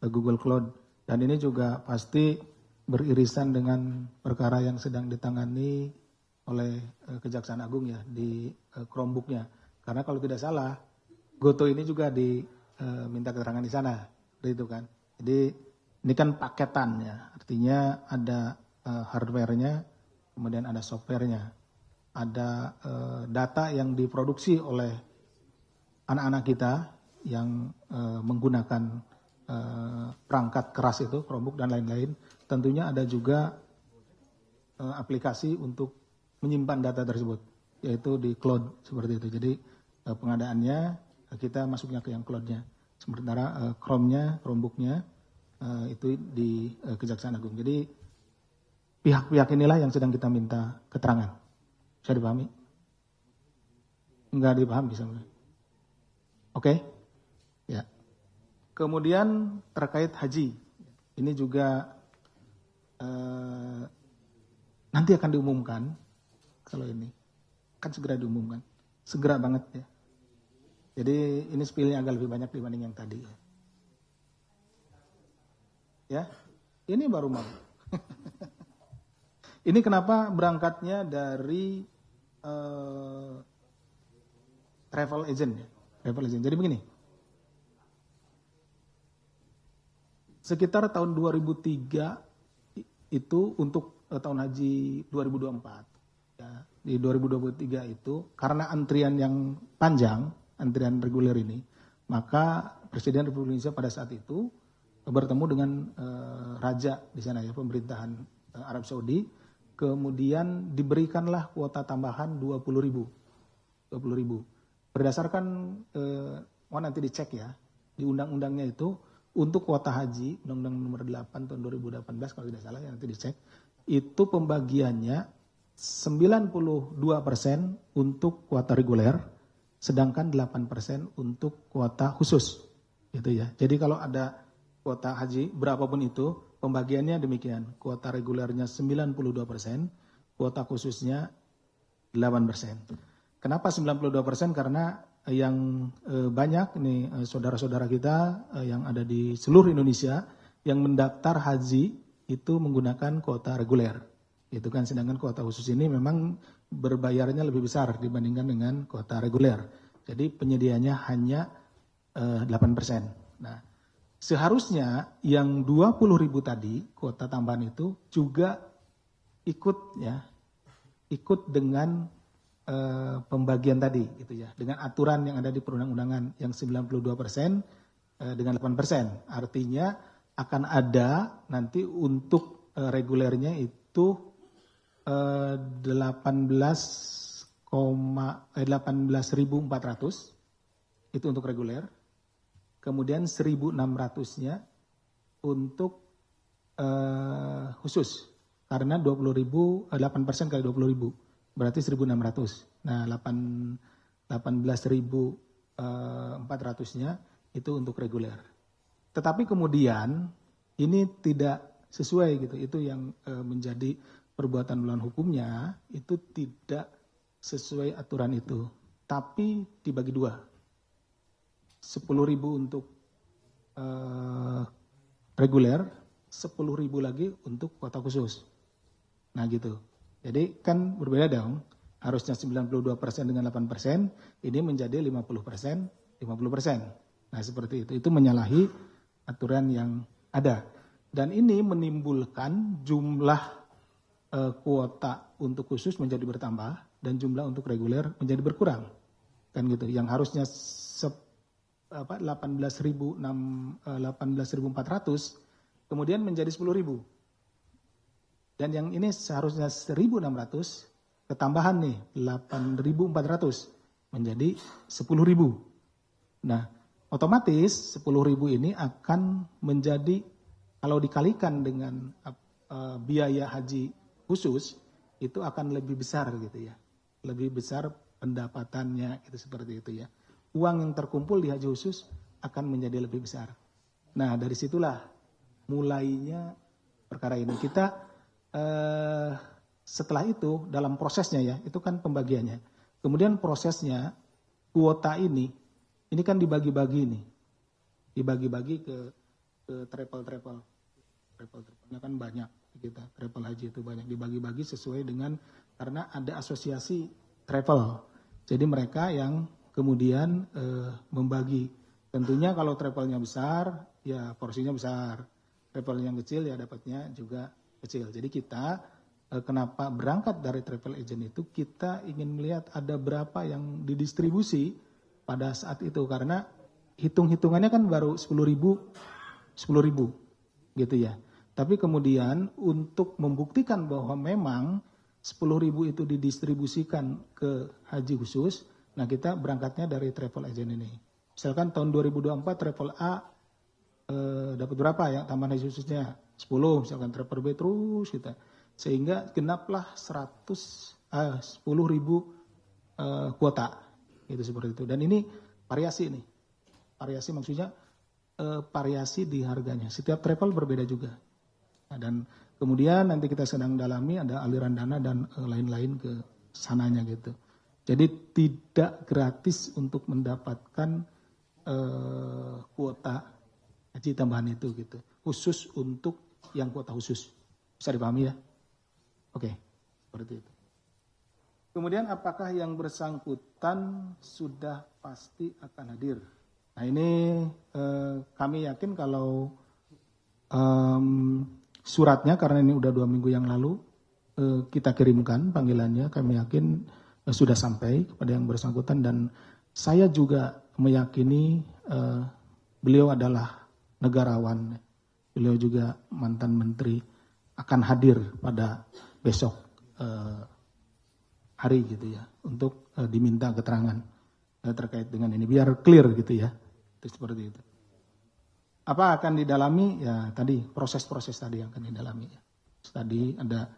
Google Cloud. Dan ini juga pasti beririsan dengan perkara yang sedang ditangani oleh Kejaksaan Agung ya di Chromebook-nya. Karena kalau tidak salah, Goto ini juga diminta keterangan di sana, itu kan. Jadi ini kan paketan ya, artinya ada hardware-nya, kemudian ada software-nya, ada data yang diproduksi oleh anak-anak kita yang menggunakan perangkat keras itu, Chromebook dan lain-lain. Tentunya ada juga aplikasi untuk menyimpan data tersebut, yaitu di cloud seperti itu. Jadi pengadaannya kita masuknya ke yang cloud-nya. Sementara Chromebook-nya itu di Kejaksaan Agung. Jadi pihak-pihak inilah yang sedang kita minta keterangan. Bisa dipahami? Enggak dipahami sebenarnya. Oke? Ya. Kemudian terkait haji. Ini juga nanti akan diumumkan. Kalau ini kan segera diumumkan. Segera banget ya. Jadi ini spillnya agak lebih banyak dibanding yang tadi. Ya, ini baru mau. Ini kenapa berangkatnya dari travel agent ya. Travel agent. Jadi begini. Sekitar tahun 2003 itu untuk tahun haji 2024. Ya, di 2023 itu karena antrian yang panjang, antrian reguler ini, maka Presiden Republik Indonesia pada saat itu bertemu dengan raja di sana ya, pemerintahan Arab Saudi, kemudian diberikanlah kuota tambahan 20.000. Berdasarkan nanti dicek ya di undang-undangnya itu untuk kuota haji Undang-Undang Nomor 8 tahun 2018 kalau tidak salah ya, nanti dicek itu pembagiannya 92% untuk kuota reguler, sedangkan 8% untuk kuota khusus, gitu ya. Jadi kalau ada kuota haji berapapun itu, pembagiannya demikian. Kuota regulernya 92%, kuota khususnya 8%. Kenapa 92%? Karena yang banyak nih saudara-saudara kita yang ada di seluruh Indonesia yang mendaftar haji itu menggunakan kuota reguler. Itu kan, sedangkan kuota khusus ini memang berbayarnya lebih besar dibandingkan dengan kuota reguler. Jadi penyediaannya hanya 8%. Nah, seharusnya yang 20.000 tadi kuota tambahan itu juga ikut dengan pembagian tadi gitu ya, dengan aturan yang ada di perundang-undangan yang 92% dengan 8%. Artinya akan ada nanti untuk regulernya itu 18.400 itu untuk reguler, kemudian 1.600-nya untuk khusus, karena 8% kali 20.000 berarti 1.600. Nah 18.400-nya itu untuk reguler. Tetapi kemudian ini tidak sesuai gitu, itu yang menjadi perbuatan melawan hukumnya, itu tidak sesuai aturan itu, tapi dibagi dua, 10.000 untuk reguler, 10.000 lagi untuk kuota khusus. Nah gitu, jadi kan berbeda dong, harusnya 92% dengan 8%, ini menjadi 50%, 50%. Nah seperti itu menyalahi aturan yang ada. Dan ini menimbulkan jumlah kuota untuk khusus menjadi bertambah dan jumlah untuk reguler menjadi berkurang, kan gitu. Yang harusnya 18.400 kemudian menjadi 10.000, dan yang ini seharusnya 1.600 ketambahan nih 8.400 menjadi 10.000. Nah otomatis 10.000 ini akan menjadi, kalau dikalikan dengan biaya haji khusus itu akan lebih besar gitu ya, lebih besar pendapatannya itu, seperti itu ya. Uang yang terkumpul di haji khusus akan menjadi lebih besar. Nah dari situlah mulainya perkara ini. Kita setelah itu dalam prosesnya ya, itu kan pembagiannya. Kemudian prosesnya kuota ini kan dibagi-bagi nih, dibagi-bagi ke travel-travelnya kan banyak. kita. Travel haji itu banyak dibagi-bagi sesuai dengan, karena ada asosiasi travel. Jadi mereka yang kemudian membagi. Tentunya kalau travelnya besar, ya porsinya besar. Travel yang kecil ya dapatnya juga kecil. Jadi kita kenapa berangkat dari travel agent itu, kita ingin melihat ada berapa yang didistribusi pada saat itu. Karena hitung-hitungannya kan baru 10.000 gitu ya. Tapi kemudian untuk membuktikan bahwa memang 10.000 itu didistribusikan ke haji khusus, nah kita berangkatnya dari travel agent ini. Misalkan tahun 2024 travel A dapat berapa ya tambahan haji khususnya? 10, misalkan travel B terus kita. Sehingga genaplah 10.000 kuota. Itu seperti itu. Dan ini variasi nih. Variasi maksudnya variasi di harganya. Setiap travel berbeda juga. Nah, dan kemudian nanti kita sedang dalami ada aliran dana dan lain-lain ke sananya gitu. Jadi tidak gratis untuk mendapatkan kuota haji tambahan itu gitu. Khusus untuk yang kuota khusus. Bisa dipahami ya? Oke, seperti itu. Kemudian apakah yang bersangkutan sudah pasti akan hadir? Nah ini kami yakin kalau suratnya, karena ini udah 2 minggu yang lalu kita kirimkan panggilannya, kami yakin sudah sampai kepada yang bersangkutan, dan saya juga meyakini beliau adalah negarawan, beliau juga mantan menteri, akan hadir pada besok hari gitu ya, untuk diminta keterangan terkait dengan ini, biar clear gitu ya, itu seperti itu. Apa akan didalami? Ya tadi proses-proses tadi yang akan didalami. Tadi ada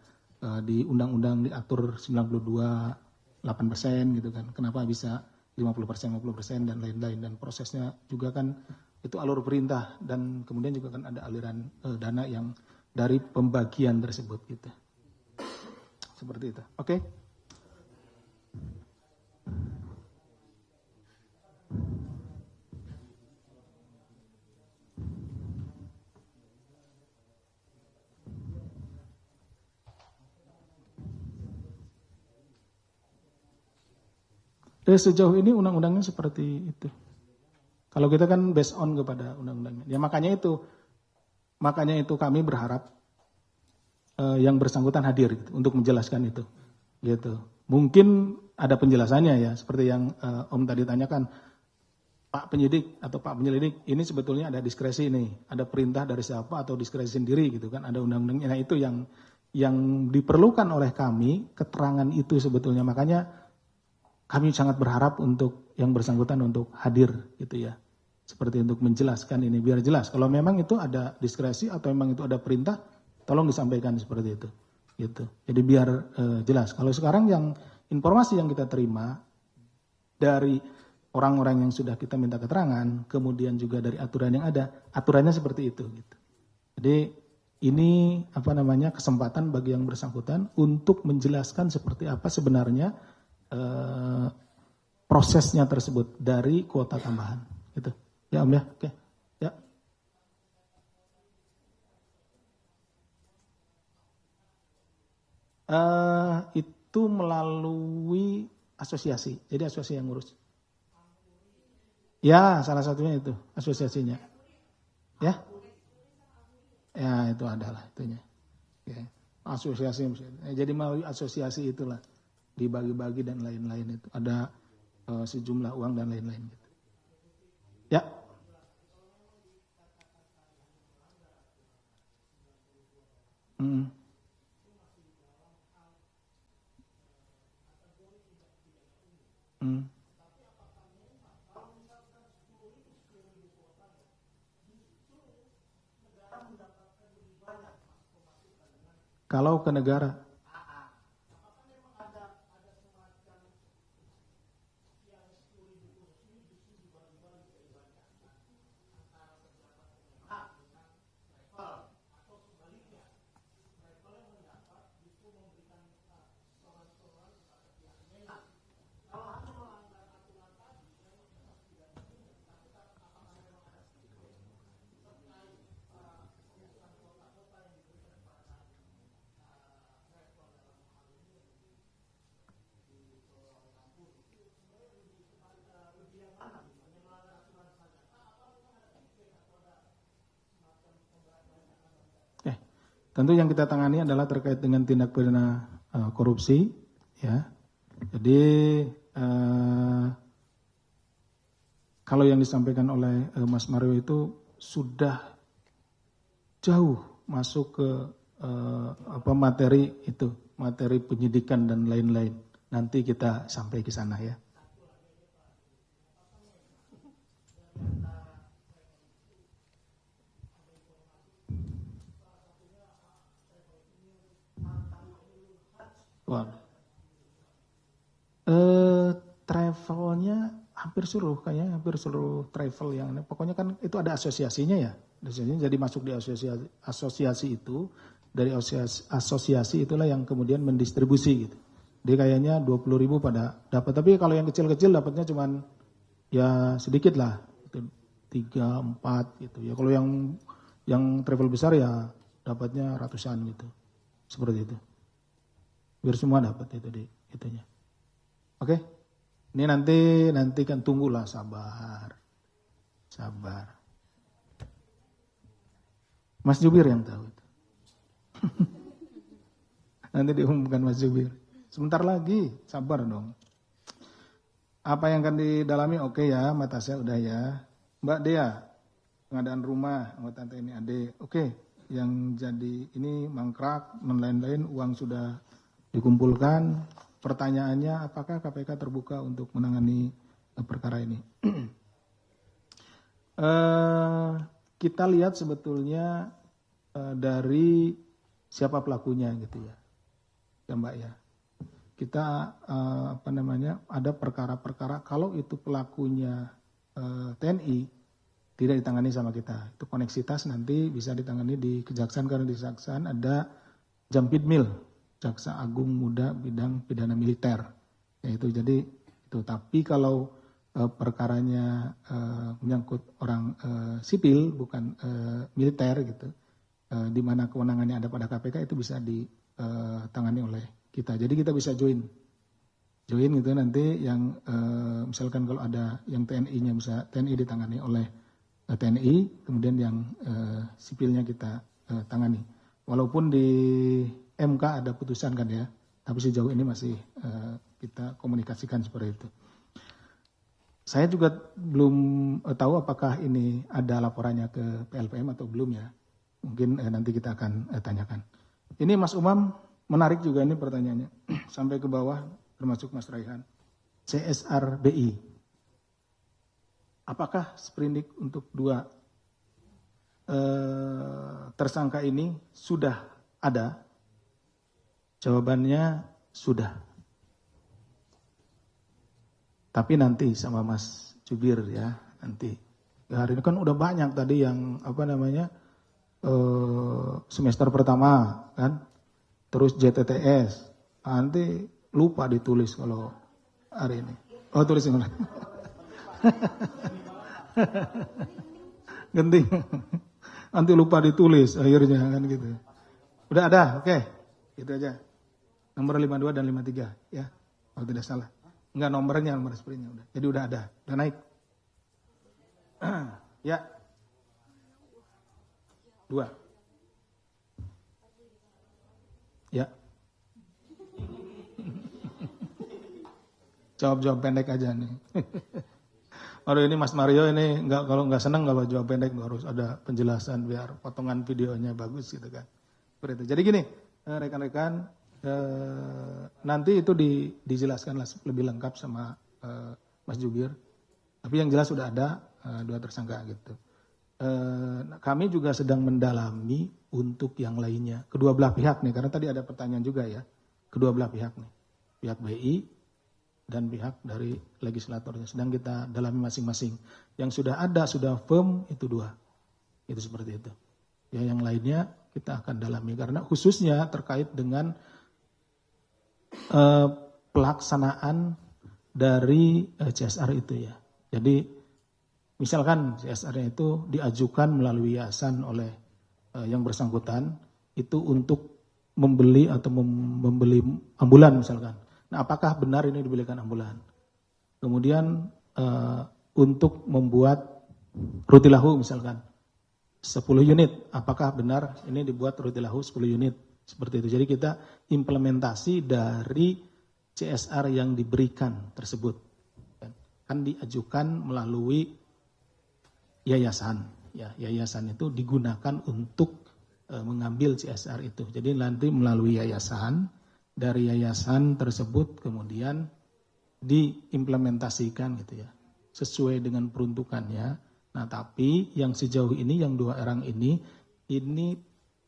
di undang-undang diatur 92 8% gitu kan. Kenapa bisa 50% dan lain-lain, dan prosesnya juga kan itu alur perintah, dan kemudian juga kan ada aliran dana yang dari pembagian tersebut gitu. Seperti itu. Oke. Sejauh ini undang-undangnya seperti itu. Kalau kita kan based on kepada undang-undangnya. Ya makanya itu kami berharap yang bersangkutan hadir gitu, untuk menjelaskan itu. Gitu. Mungkin ada penjelasannya ya, seperti yang Om tadi tanyakan, Pak penyidik atau Pak penyelidik, ini sebetulnya ada diskresi nih, ada perintah dari siapa atau diskresi sendiri gitu kan, ada undang-undangnya. Nah itu yang diperlukan oleh kami, keterangan itu sebetulnya. Makanya kami sangat berharap untuk yang bersangkutan untuk hadir gitu ya. Seperti untuk menjelaskan ini biar jelas. Kalau memang itu ada diskresi atau memang itu ada perintah, tolong disampaikan seperti itu. Gitu. Jadi biar jelas. Kalau sekarang yang informasi yang kita terima dari orang-orang yang sudah kita minta keterangan, kemudian juga dari aturan yang ada, aturannya seperti itu gitu. Jadi ini kesempatan bagi yang bersangkutan untuk menjelaskan seperti apa sebenarnya prosesnya tersebut dari kuota tambahan gitu. Ya Om ya, oke. Ya. Itu melalui asosiasi. Jadi asosiasi yang ngurus. Ya, salah satunya itu asosiasinya. Ya. Ya, itu adalah itunya. Ya. Asosiasi. Jadi melalui asosiasi itulah dibagi-bagi dan lain-lain itu. Ada sejumlah uang dan lain-lain gitu. Ya. Kalau ke negara. Tentu yang kita tangani adalah terkait dengan tindak pidana korupsi, ya. Jadi kalau yang disampaikan oleh Mas Mario itu sudah jauh masuk ke materi penyidikan dan lain-lain. Nanti kita sampai ke sana ya. Travelnya hampir seluruh travel yang pokoknya kan itu ada asosiasinya ya. Jadi masuk di asosiasi itu, dari asosiasi itulah yang kemudian mendistribusi gitu. Dia kayaknya 20.000 pada dapat, tapi kalau yang kecil-kecil dapatnya cuman ya sedikit lah, 3, 4 gitu ya. Kalau yang travel besar ya dapatnya ratusan gitu, seperti itu. Biar semua dapat itu di itunya. Oke, ini nanti kan tunggulah, sabar. Mas Jubir yang tahu itu. Nanti diumumkan Mas Jubir. Sebentar lagi, sabar dong. Apa yang akan didalami oke ya, Mbak Tasya udah ya. Mbak Dea, pengadaan rumah, anggota TNI AD, oke. Yang jadi ini mangkrak dan lain-lain, uang sudah dikumpulkan. Pertanyaannya, apakah KPK terbuka untuk menangani perkara ini? Kita lihat sebetulnya dari siapa pelakunya gitu ya, Mbak ya. Kita ada perkara-perkara kalau itu pelakunya TNI tidak ditangani sama kita. Itu koneksitas nanti bisa ditangani di Kejaksaan, karena di Kejaksaan ada Jampidmil, Jaksa Agung Muda Bidang Pidana Militer. Yaitu jadi itu. Tapi kalau perkaranya menyangkut orang sipil bukan militer gitu, di mana kewenangannya ada pada KPK, itu bisa ditangani oleh kita. Jadi kita bisa join gitu nanti yang misalkan kalau ada yang TNI-nya bisa TNI ditangani oleh TNI, kemudian yang sipilnya kita tangani. Walaupun di MK ada putusan kan ya, tapi sejauh ini masih kita komunikasikan seperti itu. Saya juga belum tahu apakah ini ada laporannya ke PLPM atau belum ya. Mungkin nanti kita akan tanyakan. Ini Mas Umam, menarik juga ini pertanyaannya. Sampai ke bawah, termasuk Mas Raihan. CSRBI. Apakah sprindik untuk 2 tersangka ini sudah ada? Jawabannya sudah. Tapi nanti sama Mas Jubir ya, nanti. Hari ini kan udah banyak tadi yang semester pertama kan, terus JTTS, nanti lupa ditulis kalau hari ini. Oh tulis yang genting, nanti lupa ditulis akhirnya kan gitu. Udah ada, oke, gitu aja. Nomor 52 dan 53 ya, kalau tidak salah. Enggak nomornya, nomor sprintnya udah. Jadi udah ada, udah naik. Ya. 2. Ya. Jawab pendek aja nih. Aduh ini Mas Mario ini kalau nggak senang nggak jawab pendek, harus ada penjelasan biar potongan videonya bagus gitu kan. Seperti itu. Jadi gini, rekan-rekan, nanti itu dijelaskan lebih lengkap sama Mas Jubir. Tapi yang jelas sudah ada 2 tersangka gitu. Kami juga sedang mendalami untuk yang lainnya, kedua belah pihak nih, karena tadi ada pertanyaan juga ya, kedua belah pihak nih, pihak BI dan pihak dari legislatornya, sedang kita dalami masing-masing. Yang sudah ada, sudah firm itu 2, itu seperti itu. Ya yang lainnya kita akan dalami, karena khususnya terkait dengan pelaksanaan dari CSR itu ya. Jadi misalkan CSR-nya itu diajukan melalui yayasan oleh yang bersangkutan, itu untuk membeli atau membeli ambulan misalkan. Nah apakah benar ini dibelikan ambulan? Kemudian untuk membuat rutilahu misalkan, 10 unit. Apakah benar ini dibuat rutilahu 10 unit? Seperti itu. Jadi kita implementasi dari CSR yang diberikan tersebut. Kan diajukan melalui yayasan. Ya, yayasan itu digunakan untuk mengambil CSR itu. Jadi nanti melalui yayasan, dari yayasan tersebut kemudian diimplementasikan gitu ya, sesuai dengan peruntukannya. Nah, tapi yang sejauh ini yang 2 orang ini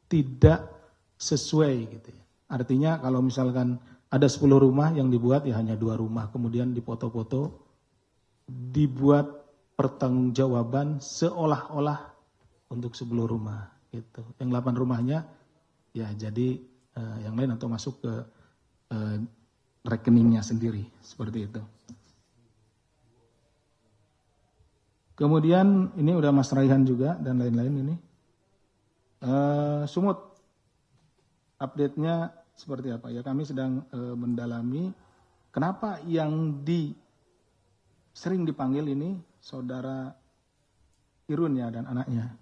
tidak sesuai gitu ya. Artinya kalau misalkan ada 10 rumah yang dibuat ya hanya 2 rumah, kemudian difoto-foto, dibuat pertanggungjawaban seolah-olah untuk 10 rumah gitu. Yang 8 rumahnya ya jadi yang lain atau masuk ke rekeningnya sendiri seperti itu. Kemudian ini udah Mas Raihan juga dan lain-lain ini. Sumut update-nya seperti apa ya, kami sedang mendalami kenapa yang sering dipanggil ini saudara Irun ya dan anaknya.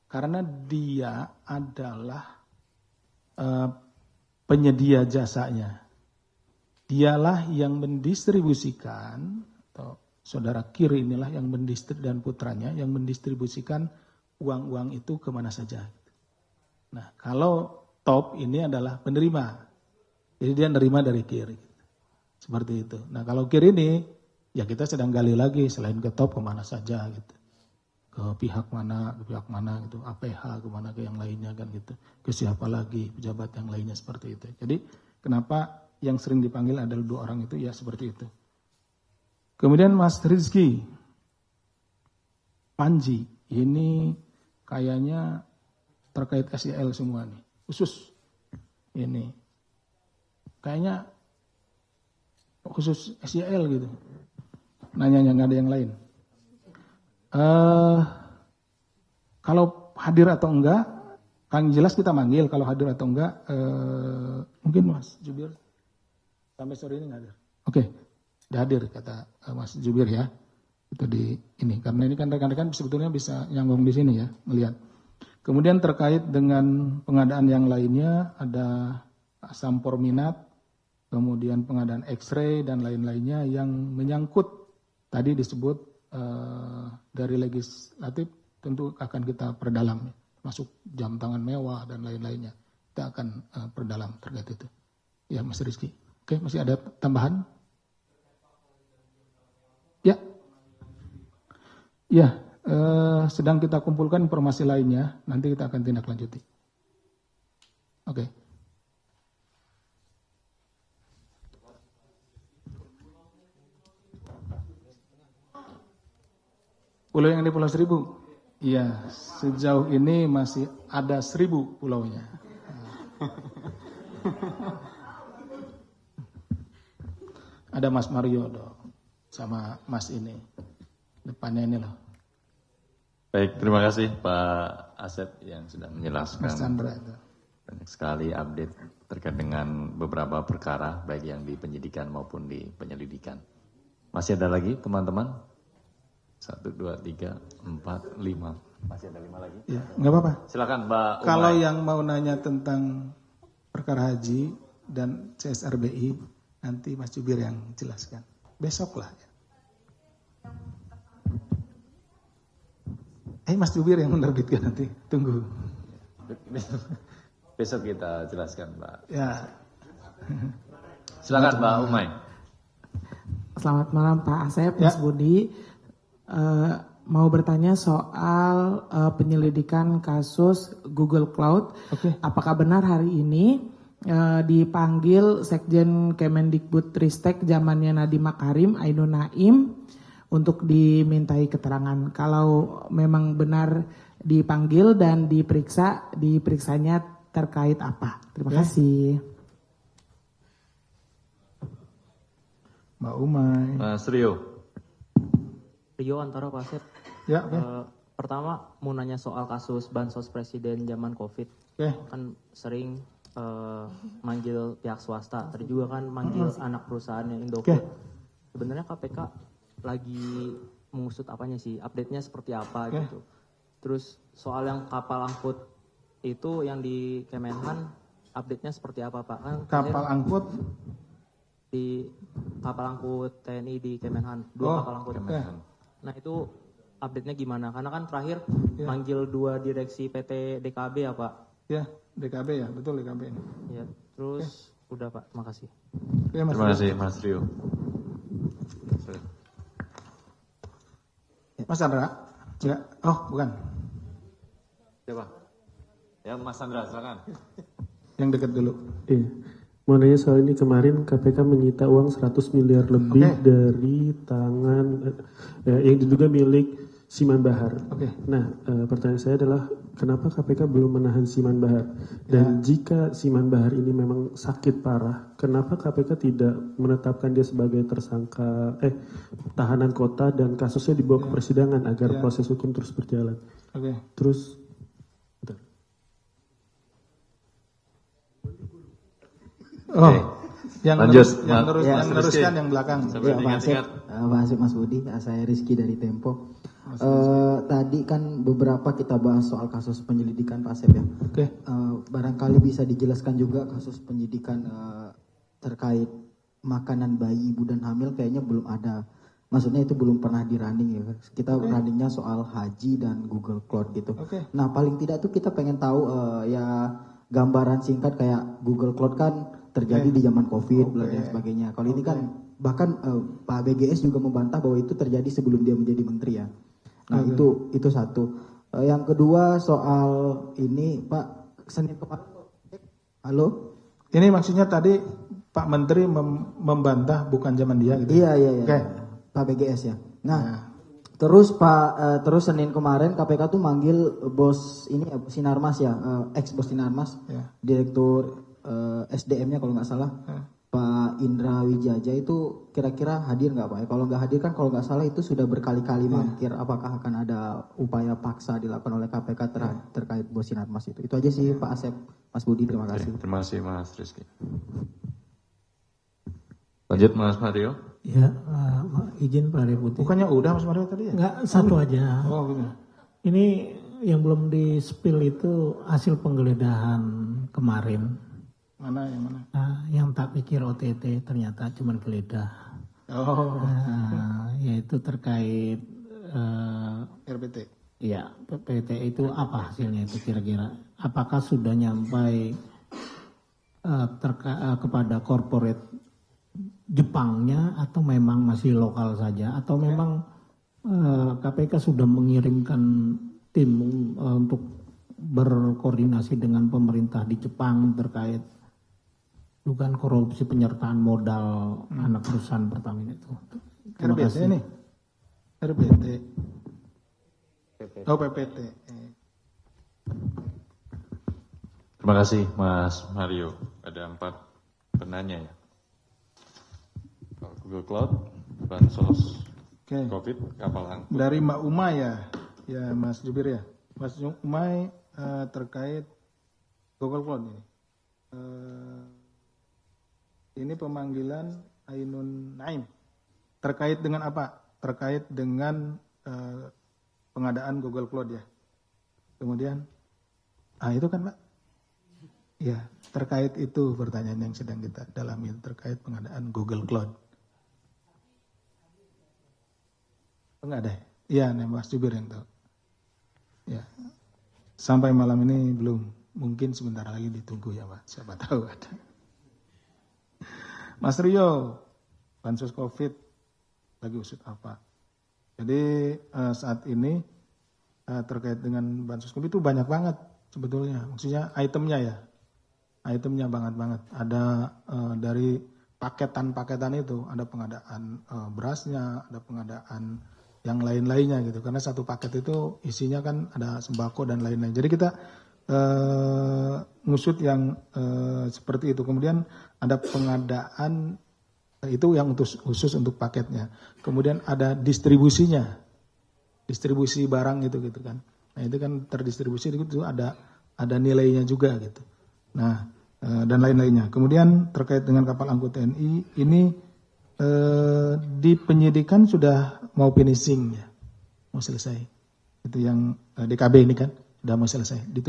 Karena dia adalah penyedia jasanya. Dialah yang mendistribusikan, atau saudara Kir inilah yang dan putranya yang mendistribusikan uang-uang itu kemana saja. Nah, kalau Top ini adalah penerima. Jadi dia nerima dari Kir. Seperti itu. Nah, kalau Kir ini, ya kita sedang gali lagi selain ke Top kemana saja gitu. Ke pihak mana gitu, APH kemana ke yang lainnya kan gitu. Ke siapa lagi, pejabat yang lainnya seperti itu. Jadi kenapa yang sering dipanggil adalah 2 orang itu ya seperti itu. Kemudian Mas Rizky Panji, ini kayaknya terkait SEL semua nih. Khusus ini. Kayaknya khusus SEL gitu. Nanya nggak ada yang lain. Kalau hadir atau enggak, kan jelas kita manggil. Kalau hadir atau enggak, mungkin Mas Jubir sampai sore ini nggak hadir. Oke, udah hadir kata Mas Jubir ya. Itu di ini karena ini kan rekan-rekan sebetulnya bisa nyambung di sini ya, melihat. Kemudian terkait dengan pengadaan yang lainnya ada sampor minat, kemudian pengadaan X-ray dan lain-lainnya yang menyangkut tadi disebut dari legislatif tentu akan kita perdalam, masuk jam tangan mewah dan lain-lainnya. Kita akan perdalam terkait itu. Ya Mas Rizky. Oke, masih ada tambahan? Ya. Ya, sedang kita kumpulkan informasi lainnya, nanti kita akan tindak lanjuti. Oke. Pulau yang di Pulau Seribu? Iya, sejauh ini masih ada 1000 pulaunya. Ada Mas Mario dong, sama Mas ini. Depannya ini loh. Baik, terima kasih Pak Asep yang sudah menjelaskan. Mas Chandra itu. Banyak sekali update terkait dengan beberapa perkara, baik yang di penyidikan maupun di penyelidikan. Masih ada lagi teman-teman? 1, 2, 3, 4, 5. Masih ada 5 lagi? Ya, nggak apa-apa. Silakan Mbak Umay. Kalau yang mau nanya tentang perkara haji dan CSRBI, nanti Mas Jubir yang jelaskan. Besok lah. Mas Jubir yang menerbitkan nanti. Tunggu. Besok kita jelaskan Mbak. Ya. Silakan Mbak Umay. Selamat malam Pak Asep, Mas Budi. Mau bertanya soal penyelidikan kasus Google Cloud. Apakah benar hari ini dipanggil Sekjen Kemendikbudristek zamannya Nadiem Makarim, Ainun Naim untuk dimintai keterangan? Kalau memang benar dipanggil dan diperiksanya terkait apa? Terima kasih. Mbak Umay. Mas Rio. Rio Antara Pak Asep. Ya, pertama mau nanya soal kasus bansos presiden zaman COVID. Kan sering manggil pihak swasta, tadi juga kan manggil anak perusahaannya Indofood. Sebenarnya KPK lagi mengusut apanya sih? Update-nya seperti apa gitu? Terus soal yang kapal angkut itu yang di Kemenhan update-nya seperti apa Pak? Kan Kapal angkut di kapal angkut TNI di Kemenhan, 2 kapal angkut. Nah itu update-nya gimana? Karena kan terakhir manggil 2 direksi PT DKB ya Pak? Ya, DKB ya, betul DKB ini. Ya, terus udah Pak, makasih. Terima kasih Mas Rio. Mas Andra? Ya, oh bukan. Siapa? Ya Mas Andra, silakan. Yang dekat dulu. Iya. Mau nanya soal ini, kemarin KPK menyita uang 100 miliar lebih dari tangan yang diduga milik Siman Bahar. Nah, pertanyaan saya adalah kenapa KPK belum menahan Siman Bahar? Dan jika Siman Bahar ini memang sakit parah, kenapa KPK tidak menetapkan dia sebagai tersangka tahanan kota dan kasusnya dibawa ke persidangan agar proses hukum terus berjalan? Terus yang teruskan yang belakang. Ya, Pak Asep, Mas Budi, saya Rizky dari Tempo. Tadi kan beberapa kita bahas soal kasus penyelidikan Pak Asep ya. Barangkali bisa dijelaskan juga kasus penyidikan terkait makanan bayi, ibu dan hamil kayaknya belum ada. Maksudnya itu belum pernah di running ya. Kita runningnya soal haji dan Google Cloud gitu. Nah paling tidak tuh kita pengen tahu ya gambaran singkat kayak Google Cloud kan terjadi di zaman COVID dan sebagainya. Kalau ini kan bahkan Pak BGS juga membantah bahwa itu terjadi sebelum dia menjadi menteri ya. Nah itu satu. Yang kedua soal ini Pak Senin kemarin. Halo? Ini maksudnya tadi Pak Menteri membantah bukan zaman dia gitu. Iya. Pak BGS ya. Nah, terus Senin kemarin KPK tuh manggil bos ini Sinarmas ya, ex bos Sinarmas, direktur SDM-nya kalau nggak salah, Pak Indra Wijaja itu kira-kira hadir nggak Pak? Kalau nggak hadir kan kalau nggak salah itu sudah berkali-kali mangkir. Apakah akan ada upaya paksa dilakukan oleh KPK terkait bos Sinarmas itu? Itu aja sih Pak Asep, Mas Budi, terima kasih. Terima kasih Mas Rizky. Lanjut Mas Mario. Ya, izin Pak Deputi. Bukannya udah Mas Mario tadi ya? Enggak, satu aja. Oh, gitu. Ini yang belum di-spill itu hasil penggeledahan kemarin. Mana yang mana? Yang tak pikir OTT ternyata cuma geledah. Yaitu terkait RPT. Iya, PT itu apa hasilnya itu kira-kira? Apakah sudah nyampai kepada corporate Jepangnya atau memang masih lokal saja atau memang KPK sudah mengirimkan tim untuk berkoordinasi dengan pemerintah di Jepang terkait dugaan korupsi penyertaan modal anak perusahaan Pertamina itu. RBT nih. RBT. Oh PPT. Terima kasih Mas Mario. Ada 4 penanya ya. Google Cloud, bansos, COVID, kapal angkut. Dari Mbak Umay ya Mas Jubir ya. Mas Umay terkait Google Cloud ini. Ini pemanggilan Ainun Naim. Terkait dengan apa? Terkait dengan pengadaan Google Cloud ya. Kemudian, itu kan Pak? Ya, terkait itu pertanyaan yang sedang kita dalami terkait pengadaan Google Cloud. Enggak ada. Iya, Mas Jubir yang tahu. Ya. Sampai malam ini belum. Mungkin sebentar lagi ditunggu ya Pak. Siapa tahu ada. Mas Rio, bansos COVID lagi usut apa? Jadi saat ini terkait dengan bansos COVID itu banyak banget sebetulnya. Maksudnya itemnya ya. Itemnya banget. Ada dari paketan-paketan itu. Ada pengadaan berasnya, ada pengadaan yang lain-lainnya gitu. Karena satu paket itu isinya kan ada sembako dan lain-lain. Jadi kita ngusut yang seperti itu. Kemudian ada pengadaan itu yang khusus untuk paketnya. Kemudian ada distribusinya. Distribusi barang itu gitu kan. Nah, itu kan terdistribusi itu ada nilainya juga gitu. Nah, dan lain-lainnya. Kemudian terkait dengan kapal angkut TNI ini di penyidikan sudah mau finishing ya. Mau selesai. itu yang DKB ini kan sudah mau selesai. Ditunggu